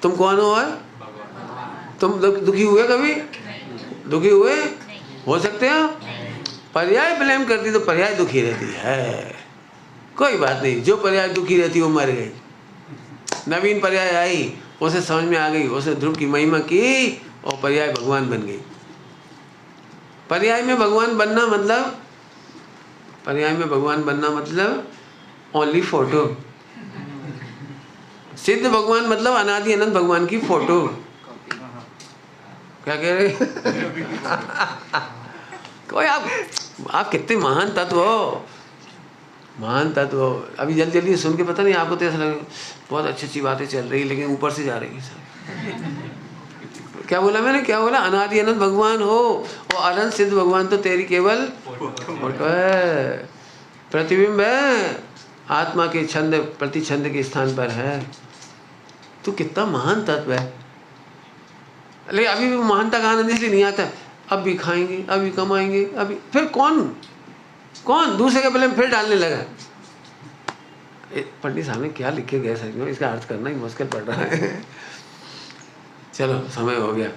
तुम कौन हो? तुम दुखी हुए? कभी दुखी हुए हो सकते हो? पर्याय ब्लेम करती तो पर्याय दुखी रहती है। कोई बात नहीं, जो पर्याय दुखी रहती वो मर गई, नवीन पर्याय आई, उसे समझ में आ गई, उसे ध्रुव की महिमा की और पर्याय भगवान बन गई। पर्याय में भगवान बनना मतलब, पर्याय में भगवान बनना मतलब ओनली फोटो। सिद्ध भगवान मतलब अनादि अनंत भगवान की फोटो। क्या कह रहे? कोई आप कितने महान तत्व हो, महान तत्व हो। अभी जल्दी जल्दी सुन के पता नहीं आपको तो ऐसा लगे बहुत अच्छी अच्छी बातें चल रही लेकिन ऊपर से जा रही है सब। क्या बोला मैंने, क्या बोला? अनादि अनंत भगवान हो और अनंत सिद्ध भगवान तो तेरी केवल फोटो है, प्रतिबिंब है, आत्मा के छंद प्रति छंद के स्थान पर है। तू कितना महान तत्व है। लेकिन अभी भी महानता का आनंद इसलिए नहीं आता, अब भी खाएंगे, अभी कमाएंगे, अभी फिर कौन दूसरे के पहले फिर डालने लगा। पंडित साहब ने क्या लिख के गए सर, इसका अर्थ करना ही मुश्किल पड़ रहा है। चलो समय हो गया।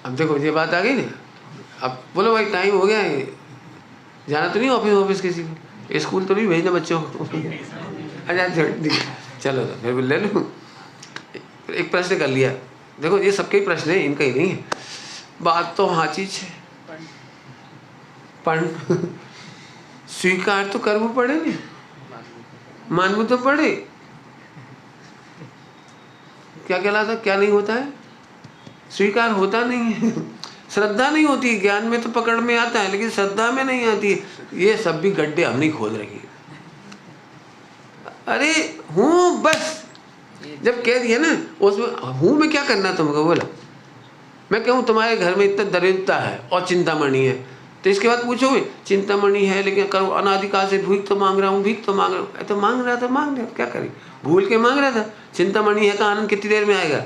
अब देखो ये बात आ गई ना, अब बोलो भाई टाइम हो गया है, जाना तो नहीं ऑफिस किसी को, स्कूल तो नहीं भेजना बच्चों को। अच्छा चलो तो फिर ले लूँ। एक प्रश्न कर लिया, देखो ये सबके ही प्रश्न है, इनका ही नहीं है। बात तो हाँ चीज है, पण स्वीकार तो करना पड़े नहीं, मानव तो पड़े। क्या कहलाता, क्या नहीं होता है, स्वीकार होता नहीं है। श्रद्धा नहीं होती, ज्ञान में तो पकड़ में आता है लेकिन श्रद्धा में नहीं आती है। ये सब भी गड्ढे हमने खोद रखी। अरे हूँ बस, जब कह दिया ना उसमें हूँ में क्या करना तुमको, बोला मैं कहूँ तुम्हारे घर में इतना दरिद्रता है और चिंतामणि है, तो इसके बाद पूछोगे चिंतामणि है लेकिन करो अनादिकाल से भीख तो मांग रहा हूँ, भीख तो मांग रहा हूँ। तो मांग रहा था, मांग रहा, क्या करें, भूल के मांग रहा था। चिंतामणि है का आनंद कितनी देर में आएगा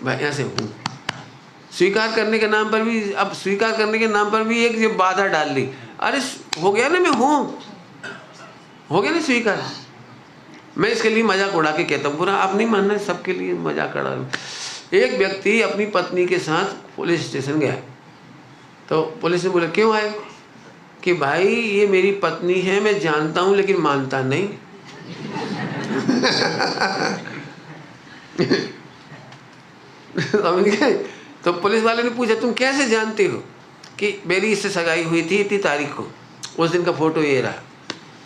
भाई। ऐसे हूँ स्वीकार करने के नाम पर भी, अब स्वीकार करने के नाम पर भी एक ये बाधा डाल दी। अरे हो गया ना, मैं हूँ, हो गया ना स्वीकार। मैं इसके लिए मजाक उड़ा के कहता हूँ, पूरा आप नहीं मानना, सबके लिए मजाक उड़ा। एक व्यक्ति अपनी पत्नी के साथ पुलिस स्टेशन गया, तो पुलिस ने बोला क्यों आए, कि भाई ये मेरी पत्नी है, मैं जानता हूँ लेकिन मानता नहीं। समझ गए। तो पुलिस वाले ने पूछा तुम कैसे जानते हो, कि मेरी इससे सगाई हुई थी इतनी तारीख को, उस दिन का फोटो ये रहा,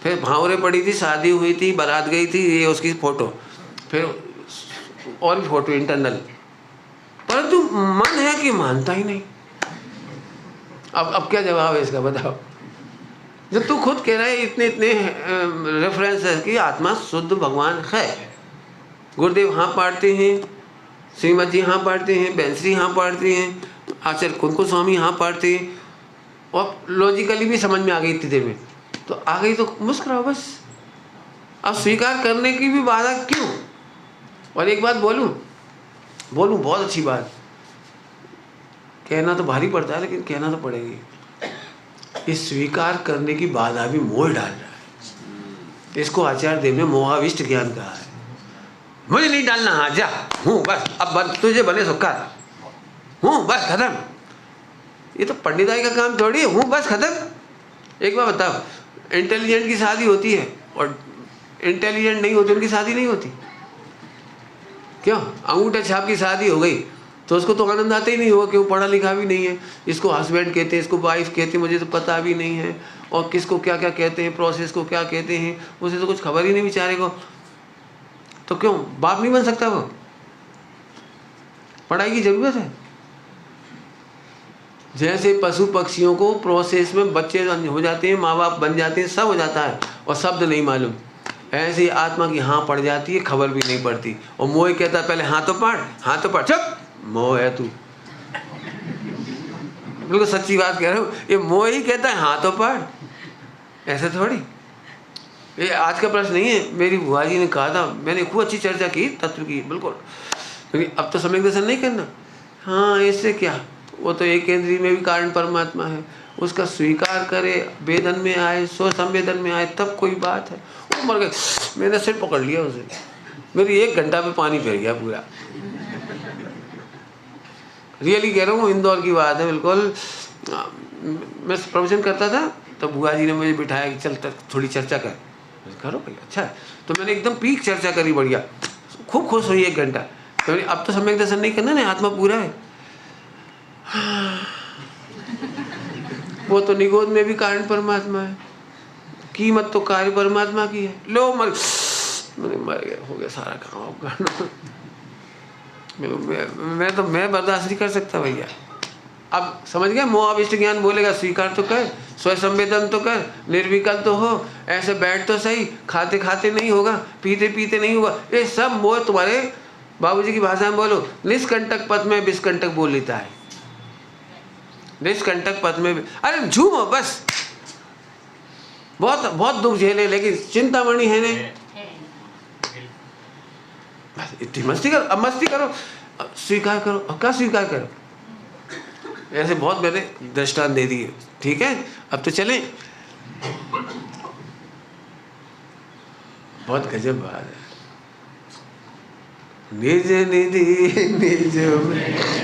फिर भावरे पड़ी थी, शादी हुई थी, बारात गई थी, ये उसकी फोटो, फिर और भी फोटो इंटरनल, परंतु मन है कि मानता ही नहीं। अब क्या जवाब है इसका, बताओ। जब तू खुद कह रहा है इतने इतने रेफरेंस है कि आत्मा शुद्ध भगवान है, गुरुदेव हाँ पाड़ते हैं, श्रीमद जी हाँ पाड़ते हैं, बेंसरी हाँ पाड़ते हैं, आचार्य कुंकु स्वामी हाँ पाड़ते हैं, और लॉजिकली भी समझ में आ गई इतनी देर में, तो आ गई तो मुस्कुराओ बस। अब स्वीकार करने की भी बाधा क्यों। और एक बात बोलूं बहुत अच्छी बात, कहना तो भारी पड़ता है लेकिन कहना तो पड़ेगी। इस स्वीकार करने की बाधा भी मोह डाल रहा है। इसको आचार्य देव ने मोहाविष्ट ज्ञान कहा है। मुझे नहीं डालना, हाँ जा हूँ बस, अब तुझे बने सो कर, हूँ बस खत्म। ये तो पंडिताई का काम थोड़ी है, हूँ बस खत्म। एक बार बताओ, इंटेलिजेंट की शादी होती है और इंटेलिजेंट नहीं होती उनकी शादी नहीं होती क्यों। अंगूठे छाप की शादी हो गई तो उसको तो आनंद आता ही नहीं होगा, कि वो पढ़ा लिखा भी नहीं है, इसको हस्बैंड कहते हैं, इसको वाइफ कहते हैं, मुझे तो पता भी नहीं है, और किसको क्या क्या कहते हैं, प्रोसेस को क्या कहते हैं, उसे तो कुछ खबर ही नहीं बेचारे को। तो क्यों बाप नहीं बन सकता वो, पढ़ाई की जरूरत है। जैसे पशु पक्षियों को प्रोसेस में बच्चे हो जाते हैं, माँ बाप बन जाते हैं, सब हो जाता है और शब्द नहीं मालूम, ऐसे ही आत्मा की हाँ पड़ जाती है, खबर भी नहीं पड़ती। और मोह कहता है पहले हाँ तो पढ़, चुप, मोह है तू। बिल्कुल सच्ची बात कह रहा हूँ, ये मोह ही कहता है हाँ तो पढ़, ऐसे थोड़ी। ये आज का प्रश्न नहीं है, मेरी बुआ जी ने कहा था, मैंने खूब अच्छी चर्चा की तत्व की, बिल्कुल। क्योंकि अब तो सम्यक दर्शन नहीं करना, हाँ इससे क्या, वो तो एक केंद्रीय में भी कारण परमात्मा है, उसका स्वीकार करे, वेदन में आए, स्व संवेदन में आए, तब कोई बात है। वो मर गए, मैंने सिर पकड़ लिया उसे, मेरी 1 घंटा में पानी फिर गया पूरा। रियली कह रहा हूँ, इंदौर की बात है बिल्कुल। मैं प्रवचन करता था तो बुआ जी ने मुझे बिठाया कि चल थोड़ी चर्चा कर, करो भाई अच्छा है। तो मैंने एकदम पीक चर्चा करी, बढ़िया, खूब खुश हुई 1 घंटा। तो अब तो सम्यक दर्शन नहीं करना ना, आत्मा पूरा है। वो तो निगोद में भी कारण परमात्मा है, कीमत तो कार्य परमात्मा की है। लो मर गया, हो गया सारा काम। मैं बर्दाश्त नहीं कर सकता भैया। अब समझ गया, मोहाविष्ट ज्ञान बोलेगा स्वीकार तो कर, स्व संवेदन तो कर, निर्विकल्प तो हो, ऐसे बैठ तो सही, खाते खाते नहीं होगा, पीते पीते नहीं होगा, ये सब मोह तुम्हारे बाबूजी की भाषा में बोलो, निष्कंटक पथ में विष्कंटक बोल लेता है। निष्कंटक पथ में, अरे झूमो बस, बहुत बहुत दुख झेले लेकिन चिंतामणि है नहीं, इतनी मस्ती करो, अब मस्ती करो, स्वीकार करो। अब क्या स्वीकार करो, ऐसे बहुत मैंने दृष्टांत दे दिए। ठीक है, अब तो चलें। बहुत गजब बात है। निज निधि निज में